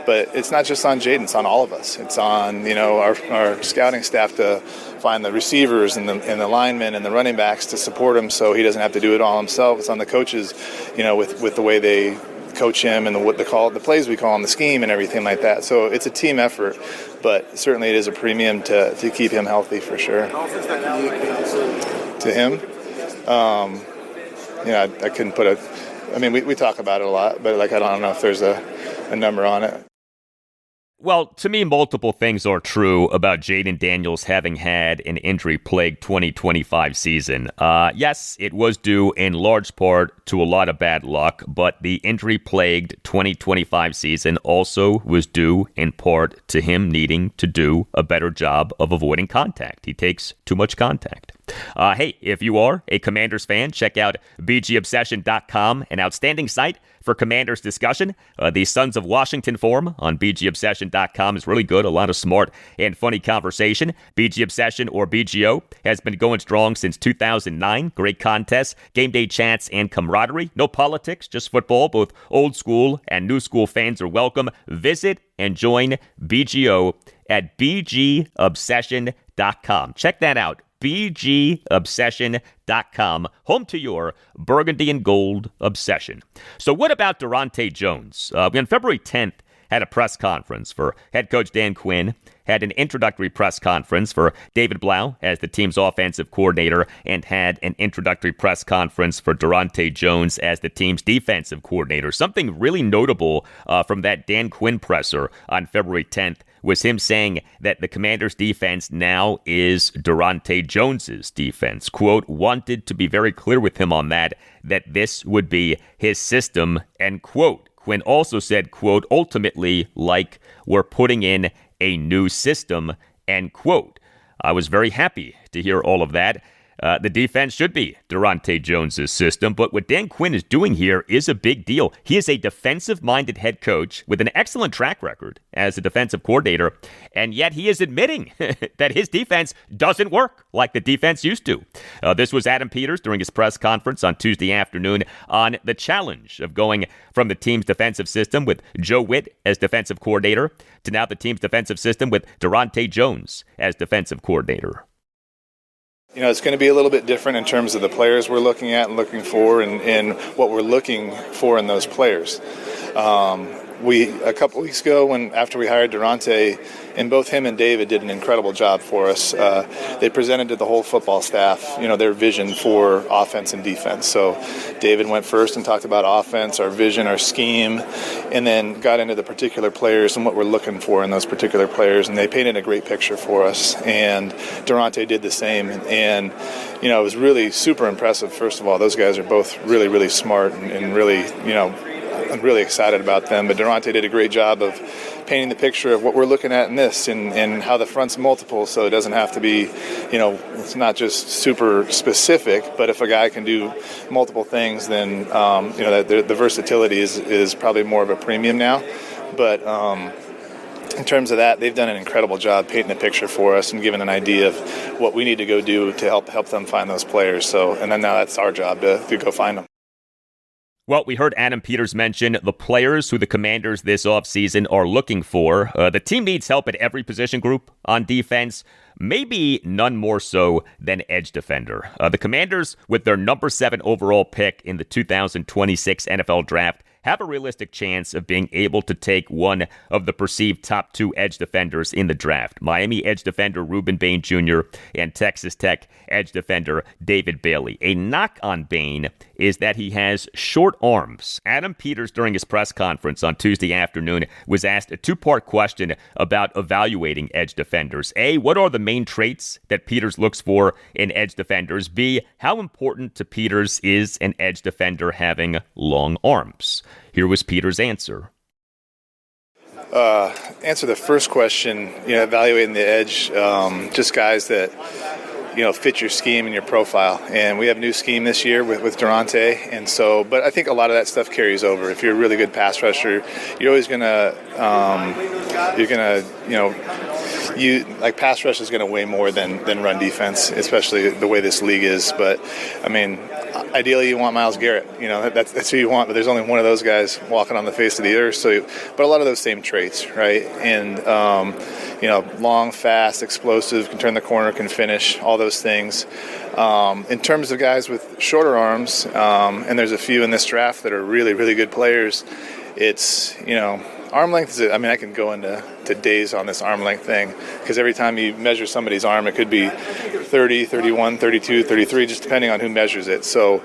but it's not just on Jayden; it's on all of us. It's on our scouting staff to find the receivers and the linemen and the running backs to support him, so he doesn't have to do it all himself. It's on the coaches, with the way they coach him and the plays we call him, the scheme and everything like that. So it's a team effort, but certainly it is a premium to keep him healthy for sure. To him, I couldn't put we talk about it a lot, but I don't know if there's a number on it. Well, to me, multiple things are true about Jayden Daniels having had an injury-plagued 2025 season. Yes, it was due in large part to a lot of bad luck, but the injury-plagued 2025 season also was due in part to him needing to do a better job of avoiding contact. He takes too much contact. Hey, if you are a Commanders fan, check out bgobsession.com, an outstanding site for Commanders discussion. The Sons of Washington forum on bgobsession.com is really good. A lot of smart and funny conversation. BG Obsession, or BGO, has been going strong since 2009. Great contests, game day chats, and camaraderie. No politics, just football. Both old school and new school fans are welcome. Visit and join BGO at bgobsession.com. Check that out. bgobsession.com, home to your burgundy and gold obsession. So what about Daronte Jones? On February 10th, had a press conference for head coach Dan Quinn, had an introductory press conference for David Blough as the team's offensive coordinator, and had an introductory press conference for Daronte Jones as the team's defensive coordinator. Something really notable from that Dan Quinn presser on February 10th was him saying that the Commanders' defense now is Daronte Jones's defense. Quote, wanted to be very clear with him on that this would be his system, end quote. Quinn also said, quote, ultimately, we're putting in a new system, end quote. I was very happy to hear all of that. The defense should be Daronte Jones' system, but what Dan Quinn is doing here is a big deal. He is a defensive-minded head coach with an excellent track record as a defensive coordinator, and yet he is admitting that his defense doesn't work like the defense used to. This was Adam Peters during his press conference on Tuesday afternoon on the challenge of going from the team's defensive system with Joe Witt as defensive coordinator to now the team's defensive system with Daronte Jones as defensive coordinator. It's going to be a little bit different in terms of the players we're looking at and looking for and what we're looking for in those players. a couple weeks ago, after we hired Daronte, and both him and David did an incredible job for us. They presented to the whole football staff, their vision for offense and defense. So David went first and talked about offense, our vision, our scheme, and then got into the particular players and what we're looking for in those particular players. And they painted a great picture for us. And Daronte did the same. And it was really super impressive. First of all, those guys are both really, really smart and really, I'm really excited about them. But Daronte did a great job of painting the picture of what we're looking at in this and how the front's multiple, so it doesn't have to be, it's not just super specific, but if a guy can do multiple things, then, the versatility is probably more of a premium now. But in terms of that, they've done an incredible job painting the picture for us and giving an idea of what we need to go do to help them find those players. So, and then now that's our job to go find them. Well, we heard Adam Peters mention the players who the Commanders this offseason are looking for. The team needs help at every position group on defense, maybe none more so than edge defender. The Commanders, with their number 7 overall pick in the 2026 NFL Draft, have a realistic chance of being able to take one of the perceived top 2 edge defenders in the draft. Miami edge defender Reuben Bain Jr. and Texas Tech edge defender David Bailey. A knock on Bain is that he has short arms. Adam Peters, during his press conference on Tuesday afternoon, was asked a 2-part question about evaluating edge defenders. A, what are the main traits that Peters looks for in edge defenders? B, how important to Peters is an edge defender having long arms? Here was Peters' answer. Answer the first question, evaluating the edge, just guys that, fit your scheme and your profile. And we have a new scheme this year with Daronte. And so, but I think a lot of that stuff carries over. If you're a really good pass rusher, you're always going to, pass rush is going to weigh more than run defense, especially the way this league is. But, ideally you want Myles Garrett. That's who you want, but there's only one of those guys walking on the face of the earth. So, but a lot of those same traits, right? And, long, fast, explosive, can turn the corner, can finish, all those things. In terms of guys with shorter arms, and there's a few in this draft that are really, really good players, it's, arm length is, I can go into days on this arm length thing, because every time you measure somebody's arm, it could be 30, 31, 32, 33, just depending on who measures it. So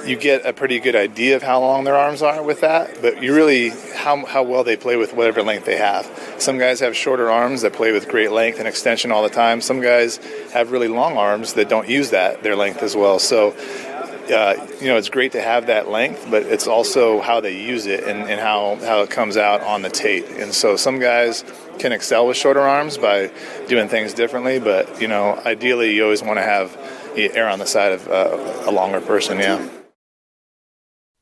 you get a pretty good idea of how long their arms are with that, but you really, how well they play with whatever length they have. Some guys have shorter arms that play with great length and extension all the time. Some guys have really long arms that don't use their length as well. So it's great to have that length, but it's also how they use it and how it comes out on the tape. And so some guys can excel with shorter arms by doing things differently, but, ideally you always want to have err on the side of a longer person, yeah.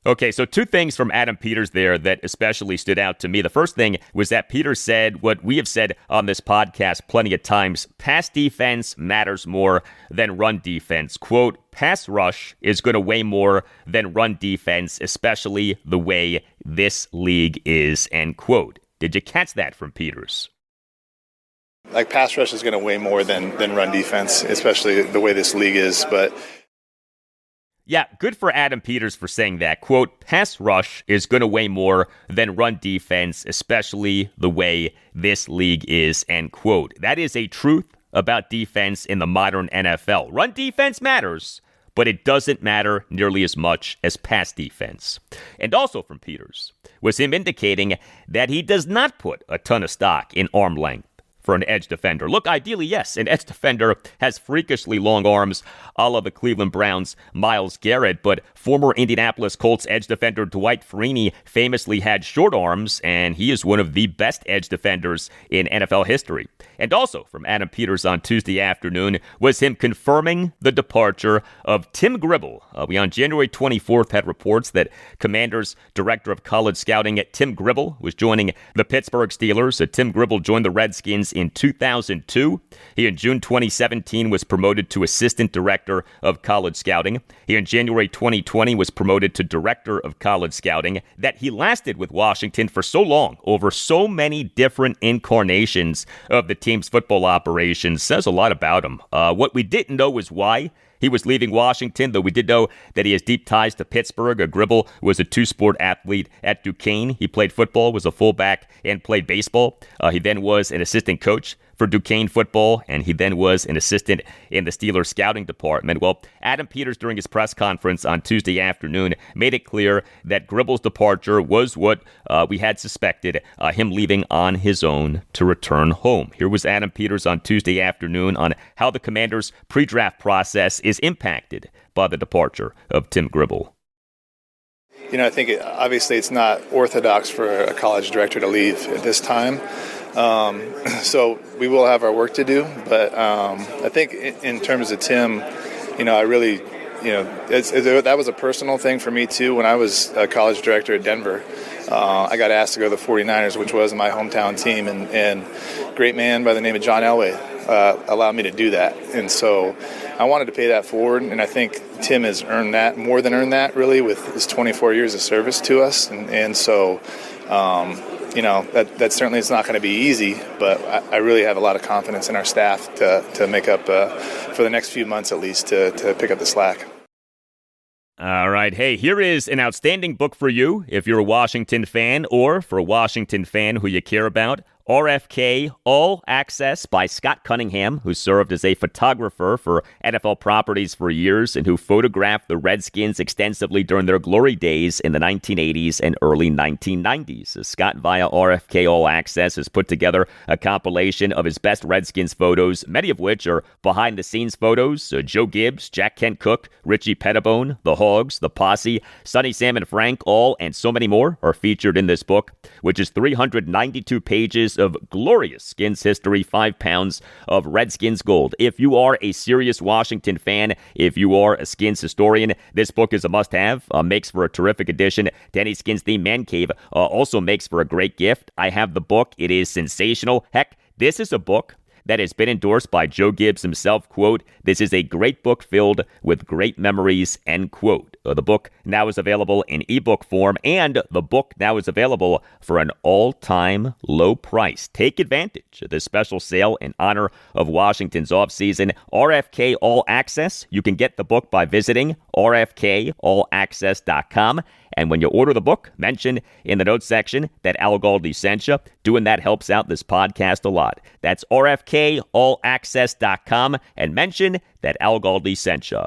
Okay, so 2 things from Adam Peters there that especially stood out to me. The first thing was that Peters said what we have said on this podcast plenty of times: pass defense matters more than run defense. Quote, pass rush is going to weigh more than run defense, especially the way this league is, end quote. Did you catch that from Peters? Pass rush is going to weigh more than run defense, especially the way this league is, but... Yeah, good for Adam Peters for saying that. Quote, pass rush is going to weigh more than run defense, especially the way this league is, end quote. That is a truth about defense in the modern NFL. Run defense matters, but it doesn't matter nearly as much as pass defense. And also from Peters was him indicating that he does not put a ton of stock in arm length for an edge defender. Look, ideally, yes, an edge defender has freakishly long arms, a la the Cleveland Browns' Myles Garrett, but former Indianapolis Colts edge defender Dwight Freeney famously had short arms, and he is one of the best edge defenders in NFL history. And also from Adam Peters on Tuesday afternoon was him confirming the departure of Tim Gribble. We on January 24th had reports that Commanders Director of College Scouting Tim Gribble was joining the Pittsburgh Steelers. Tim Gribble joined the Redskins in 2002. He in June 2017 was promoted to Assistant Director of College Scouting. He in January 2020 was promoted to Director of College Scouting. That he lasted with Washington for so long, over so many different incarnations of the team's football operations, says a lot about him. What we didn't know is why he was leaving Washington, though we did know that he has deep ties to Pittsburgh. Gribble was a two-sport athlete at Duquesne. He played football, was a fullback, and played baseball. He then was an assistant coach for Duquesne football, and he then was an assistant in the Steelers scouting department. Well, Adam Peters, during his press conference on Tuesday afternoon, made it clear that Gribble's departure was what we had suspected, him leaving on his own to return home. Here was Adam Peters on Tuesday afternoon on how the Commanders' pre-draft process is impacted by the departure of Tim Gribble. I think obviously it's not orthodox for a college director to leave at this time. So we will have our work to do, but I think in terms of Tim, I really, that was a personal thing for me too. When I was a college director at Denver, I got asked to go to the 49ers, which was my hometown team, and a great man by the name of John Elway allowed me to do that. And so I wanted to pay that forward, and I think Tim has earned that, more than earned that, really, with his 24 years of service to us. And so, that certainly is not going to be easy, but I really have a lot of confidence in our staff to make up, for the next few months at least, to pick up the slack. All right. Hey, here is an outstanding book for you if you're a Washington fan, or for a Washington fan who you care about. RFK All Access by Scott Cunningham, who served as a photographer for NFL properties for years and who photographed the Redskins extensively during their glory days in the 1980s and early 1990s. Scott, via RFK All Access, has put together a compilation of his best Redskins photos, many of which are behind-the-scenes photos. Joe Gibbs, Jack Kent Cooke, Richie Pettibone, the Hogs, the Posse, Sonny Sam and Frank, all and so many more are featured in this book, which is 392 pages of glorious Skins history, 5 pounds of Redskins gold. If you are a serious Washington fan, if you are a Skins historian, this book is a must-have. Makes for a terrific addition to any Skins themed man cave. Also makes for a great gift. I have the book. It is sensational. Heck, this is a book that has been endorsed by Joe Gibbs himself. Quote, "This is a great book filled with great memories," end quote. The book now is available in ebook form, and the book now is available for an all-time low price. Take advantage of this special sale in honor of Washington's offseason. RFK All Access. You can get the book by visiting rfkallaccess.com. And when you order the book, mention in the notes section that Al Galdi sent you. Doing that helps out this podcast a lot. That's rfkallaccess.com and mention that Al Galdi sent you.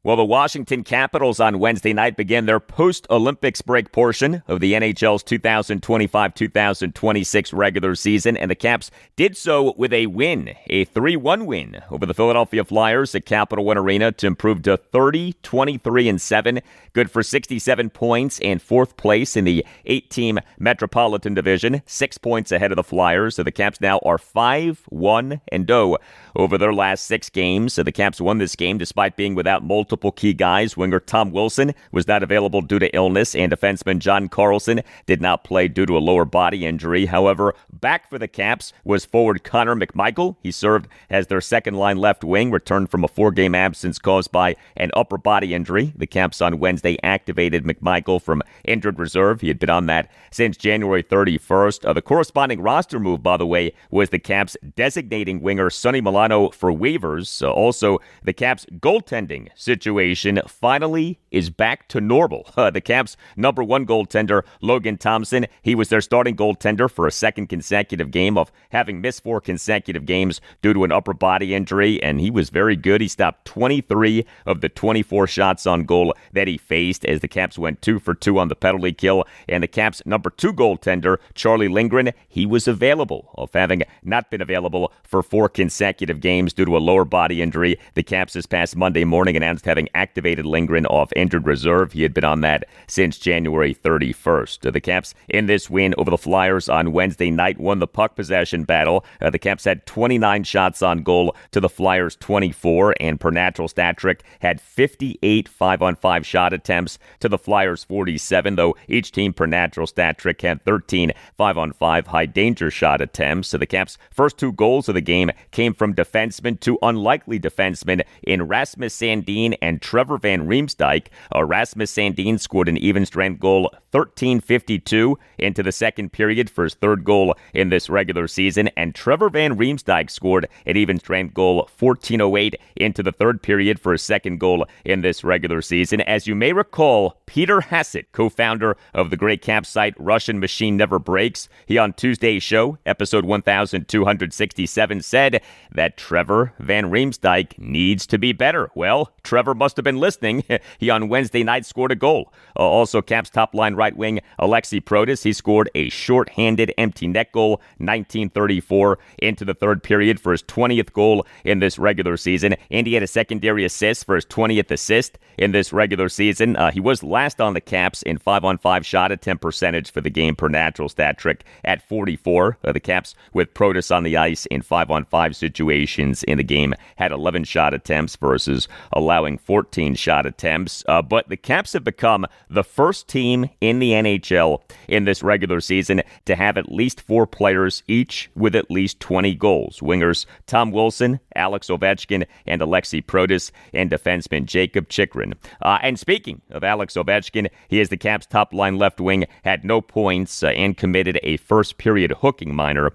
Well, the Washington Capitals on Wednesday night began their post-Olympics break portion of the NHL's 2025-2026 regular season, and the Caps did so with a win, a 3-1 win over the Philadelphia Flyers at Capital One Arena to improve to 30-23-7, good for 67 points and fourth place in the 8-team Metropolitan Division, 6 points ahead of the Flyers. So the Caps now are 5-1-0 over their last 6 games. So the Caps won this game despite being without multiple key guys. Winger Tom Wilson was not available due to illness, and defenseman John Carlson did not play due to a lower body injury. However, back for the Caps was forward Connor McMichael. He served as their second-line left wing, returned from a 4-game absence caused by an upper body injury. The Caps on Wednesday activated McMichael from injured reserve. He had been on that since January 31st. The corresponding roster move, by the way, was the Caps designating winger Sonny Milano for waivers. Also, the Caps goaltending situation finally is back to normal. The Caps' number 1 goaltender, Logan Thompson, he was their starting goaltender for a second consecutive game of having missed 4 consecutive games due to an upper body injury, and he was very good. He stopped 23 of the 24 shots on goal that he faced as the Caps went 2 for 2 on the penalty kill. And the Caps' number 2 goaltender, Charlie Lindgren, he was available, of having not been available for 4 consecutive games due to a lower body injury. The Caps this past Monday morning announced having activated Lindgren off injured reserve. He had been on that since January 31st. The Caps, in this win over the Flyers on Wednesday night, won the puck possession battle. The Caps had 29 shots on goal to the Flyers' 24, and per natural stat trick had 58 5-on-5 shot attempts to the Flyers' 47, though each team per natural stat trick had 13 5-on-5 high-danger shot attempts. So the Caps' first 2 goals of the game came from defensemen, 2 unlikely defensemen in Rasmus Sandin Sandin and Trevor Van Riemsdyk. Rasmus Sandin scored an even-strength goal 13:52 into the second period for his third goal in this regular season, and Trevor Van Riemsdyk scored an even-strength goal 14:08 into the third period for his second goal in this regular season. As you may recall, Peter Hassett, co-founder of the great cap site Russian Machine Never Breaks, he on Tuesday's show, episode 1267, said that Trevor Van Riemsdyk needs to be better. Well, Trevor must have been listening. He on Wednesday night scored a goal. Also, Caps top-line right wing Alexi Protas, he scored a short-handed empty net goal, 19:34 into the third period for his 20th goal in this regular season. And he had a secondary assist for his 20th assist in this regular season. He was last on the Caps in 5-on-5 shot attempt percentage for the game per natural stat trick at 44. The Caps with Protas on the ice in 5-on-5 situations in the game had 11 shot attempts versus allowing 14 shot attempts. But the Caps have become the first team in the NHL in this regular season to have at least 4 players each with at least 20 goals. Wingers Tom Wilson, Alex Ovechkin, and Alexi Protas, and defenseman Jacob Chychrun. And speaking of Alex Ovechkin, he is the Caps' top-line left wing, had no points and committed a first-period hooking minor.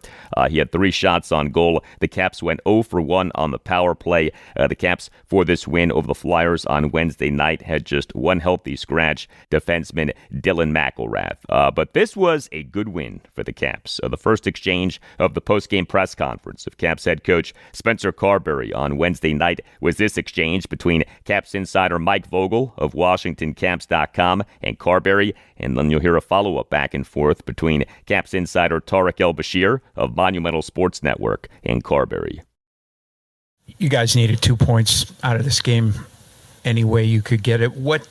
He had 3 shots on goal. The Caps went 0 for 1 on the power play. The Caps, for this win over the Flyers on Wednesday night, had just one healthy scratch, defenseman Dylan McIlrath. But this was a good win for the Caps. The first exchange of the post-game press conference of Caps head coach Spencer Carberry on Wednesday night was this exchange between Caps insider Mike Vogel of WashingtonCaps.com and Carberry, and then you'll hear a follow-up back and forth between Caps insider Tarek El-Bashir of Monumental Sports Network and Carberry. You guys needed 2 points out of this game any way you could get it. What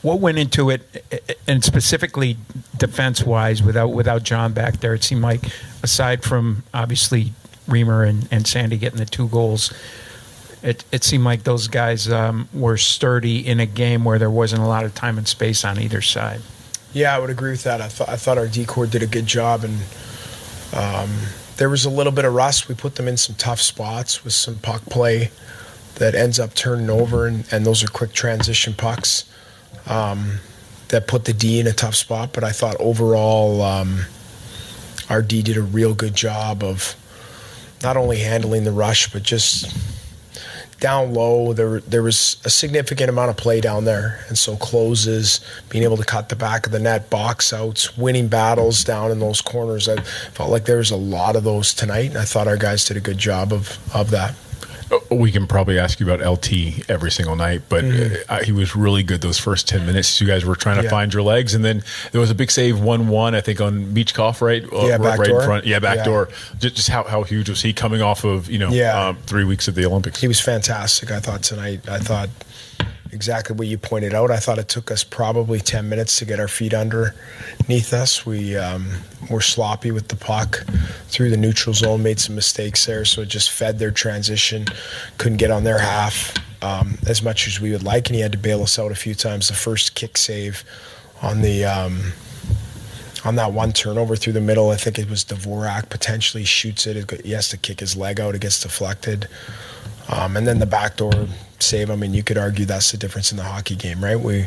went into it, and specifically defense-wise, without John back there? It seemed like, aside from obviously Reamer and Sandy getting the 2 goals, it seemed like those guys were sturdy in a game where there wasn't a lot of time and space on either side. Yeah, I would agree with that. I thought our D-corps did a good job, and there was a little bit of rust. We put them in some tough spots with some puck play that ends up turning over, and those are quick transition pucks that put the D in a tough spot. But I thought overall our D did a real good job of not only handling the rush, but just down low. There was a significant amount of play down there, and so closes, being able to cut the back of the net, box outs, winning battles down in those corners. I felt like there was a lot of those tonight, and I thought our guys did a good job of that. We can probably ask you about LT every single night, but he was really good those first 10 minutes. You guys were trying to find your legs, and then there was a big save 1-1, I think, on Michkov, right? Right in front. Yeah, back door. Just how huge was he coming off of 3 weeks at the Olympics? He was fantastic, I thought, tonight. I thought exactly what you pointed out. I thought it took us probably 10 minutes to get our feet underneath us. We were sloppy with the puck through the neutral zone, made some mistakes there, so it just fed their transition. Couldn't get on their half as much as we would like, and he had to bail us out a few times. The first kick save on the on that one turnover through the middle, I think it was Dvorak potentially shoots it. He has to kick his leg out. It gets deflected. And then the backdoor save, I mean, you could argue that's the difference in the hockey game, right? We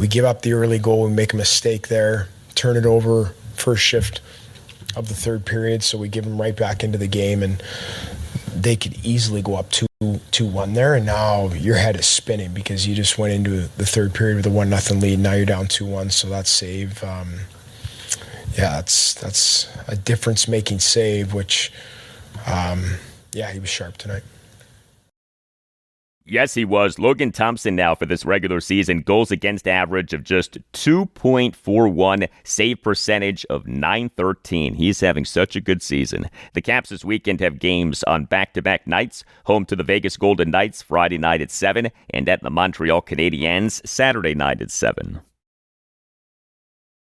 give up the early goal, we make a mistake there, turn it over first shift of the third period, so we give them right back into the game, and they could easily go up 2-1 there, and now your head is spinning because you just went into the third period with a 1-0 lead, now you're down 2-1, so that save, that's a difference-making save, which, he was sharp tonight. Yes, he was. Logan Thompson now for this regular season, goals against average of just 2.41, save percentage of .913. He's having such a good season. The Caps this weekend have games on back-to-back nights, home to the Vegas Golden Knights Friday night at 7, and at the Montreal Canadiens Saturday night at 7.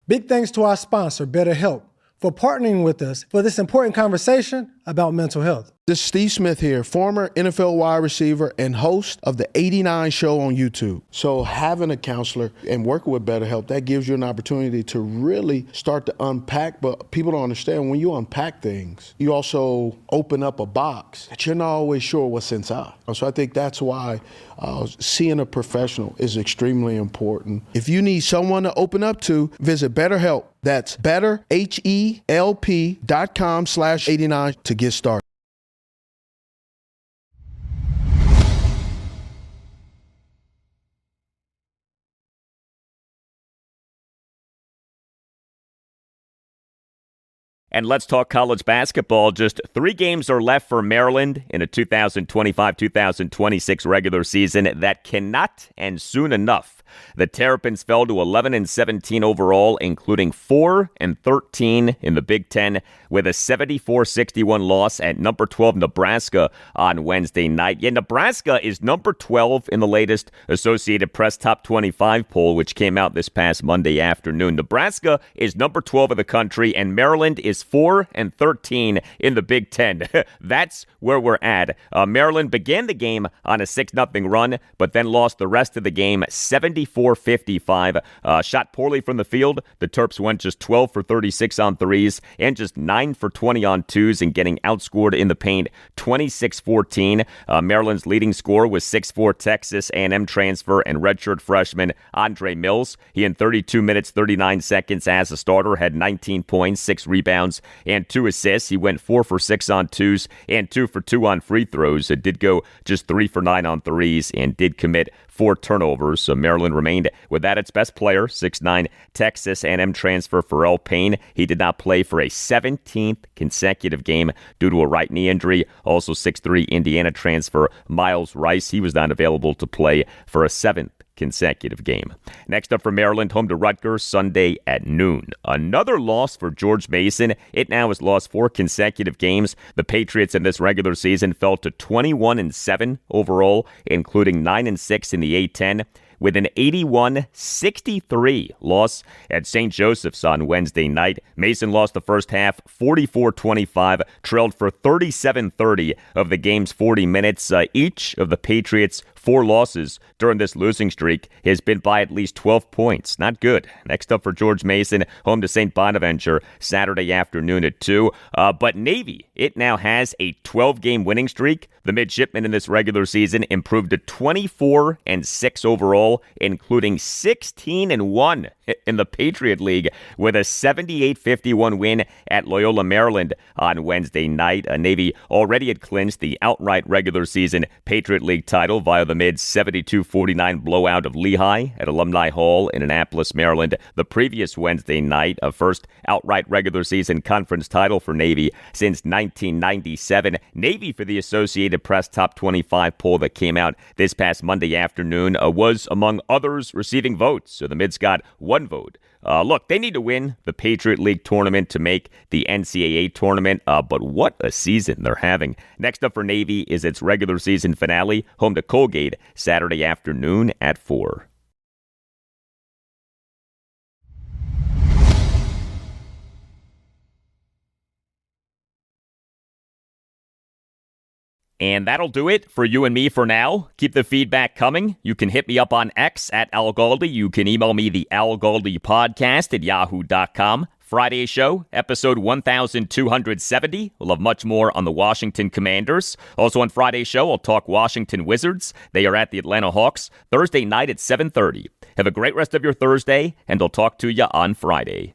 Big thanks to our sponsor, BetterHelp. for partnering with us for this important conversation about mental health. This is Steve Smith here, former NFL wide receiver and host of the 89 show on YouTube. So having a counselor and working with BetterHelp, that gives you an opportunity to really start to unpack. But people don't understand, when you unpack things, you also open up a box that you're not always sure what's inside. So I think that's why seeing a professional is extremely important. If you need someone to open up to, visit BetterHelp. That's betterhelp.com/89 to get started. And let's talk college basketball. Just 3 games are left for Maryland in a 2025-2026 regular season that cannot end soon enough. The Terrapins fell to 11-17 overall, including 4-13 in the Big Ten, with a 74-61 loss at number 12 Nebraska on Wednesday night. Yeah, Nebraska is number 12 in the latest Associated Press Top 25 poll, which came out this past Monday afternoon. Nebraska is number 12 in the country, and Maryland is 4-13 in the Big Ten. That's where we're at. Maryland began the game on a 6-0 run, but then lost the rest of the game 74-55. Shot poorly from the field. The Terps went just 12 for 36 on threes and just 9 for 20 on twos, and getting outscored in the paint 26-14. Maryland's leading scorer was 6'4" Texas A&M transfer and redshirt freshman Andre Mills. He, in 32 minutes, 39 seconds as a starter, had 19 points, 6 rebounds, and 2 assists. He went 4 for 6 on twos and 2 for 2 on free throws. It did go just 3 for 9 on threes and did commit 4 turnovers. So Maryland remained without its best player, 6'9" Texas A&M transfer Pharrell Payne. He did not play for a 17th consecutive game due to a right knee injury. Also 6'3" Indiana transfer Miles Rice. He was not available to play for a 7th consecutive game. Next up for Maryland, home to Rutgers Sunday at noon. Another loss for George Mason. It now has lost 4 consecutive games. The Patriots in this regular season fell to 21-7 overall, including 9-6 in the A-10, with an 81-63 loss at St. Joseph's on Wednesday night. Mason lost the first half 44-25, trailed for 37-30 of the game's 40 minutes. Each of the Patriots' 4 losses during this losing streak has been by at least 12 points. Not good. Next up for George Mason, home to St. Bonaventure Saturday afternoon at 2. But Navy, it now has a 12-game winning streak. The midshipmen in this regular season improved to 24-6 overall, including 16-1 in the Patriot League, with a 78-51 win at Loyola, Maryland on Wednesday night. Navy already had clinched the outright regular season Patriot League title via the mid-72-49 blowout of Lehigh at Alumni Hall in Annapolis, Maryland. The previous Wednesday night, a first outright regular season conference title for Navy since 1997. Navy, for the Associated Press Top 25 poll that came out this past Monday afternoon, was among others receiving votes. So the Mids got 1 vote. Look, they need to win the Patriot League tournament to make the NCAA tournament, but what a season they're having. Next up for Navy is its regular season finale, home to Colgate, Saturday afternoon at 4. And that'll do it for you and me for now. Keep the feedback coming. You can hit me up on X at Al Galdi. You can email me the Al Galdi podcast at yahoo.com. Friday show, episode 1270. We'll have much more on the Washington Commanders. Also on Friday's show, I'll talk Washington Wizards. They are at the Atlanta Hawks Thursday night at 7:30. Have a great rest of your Thursday, and I'll talk to you on Friday.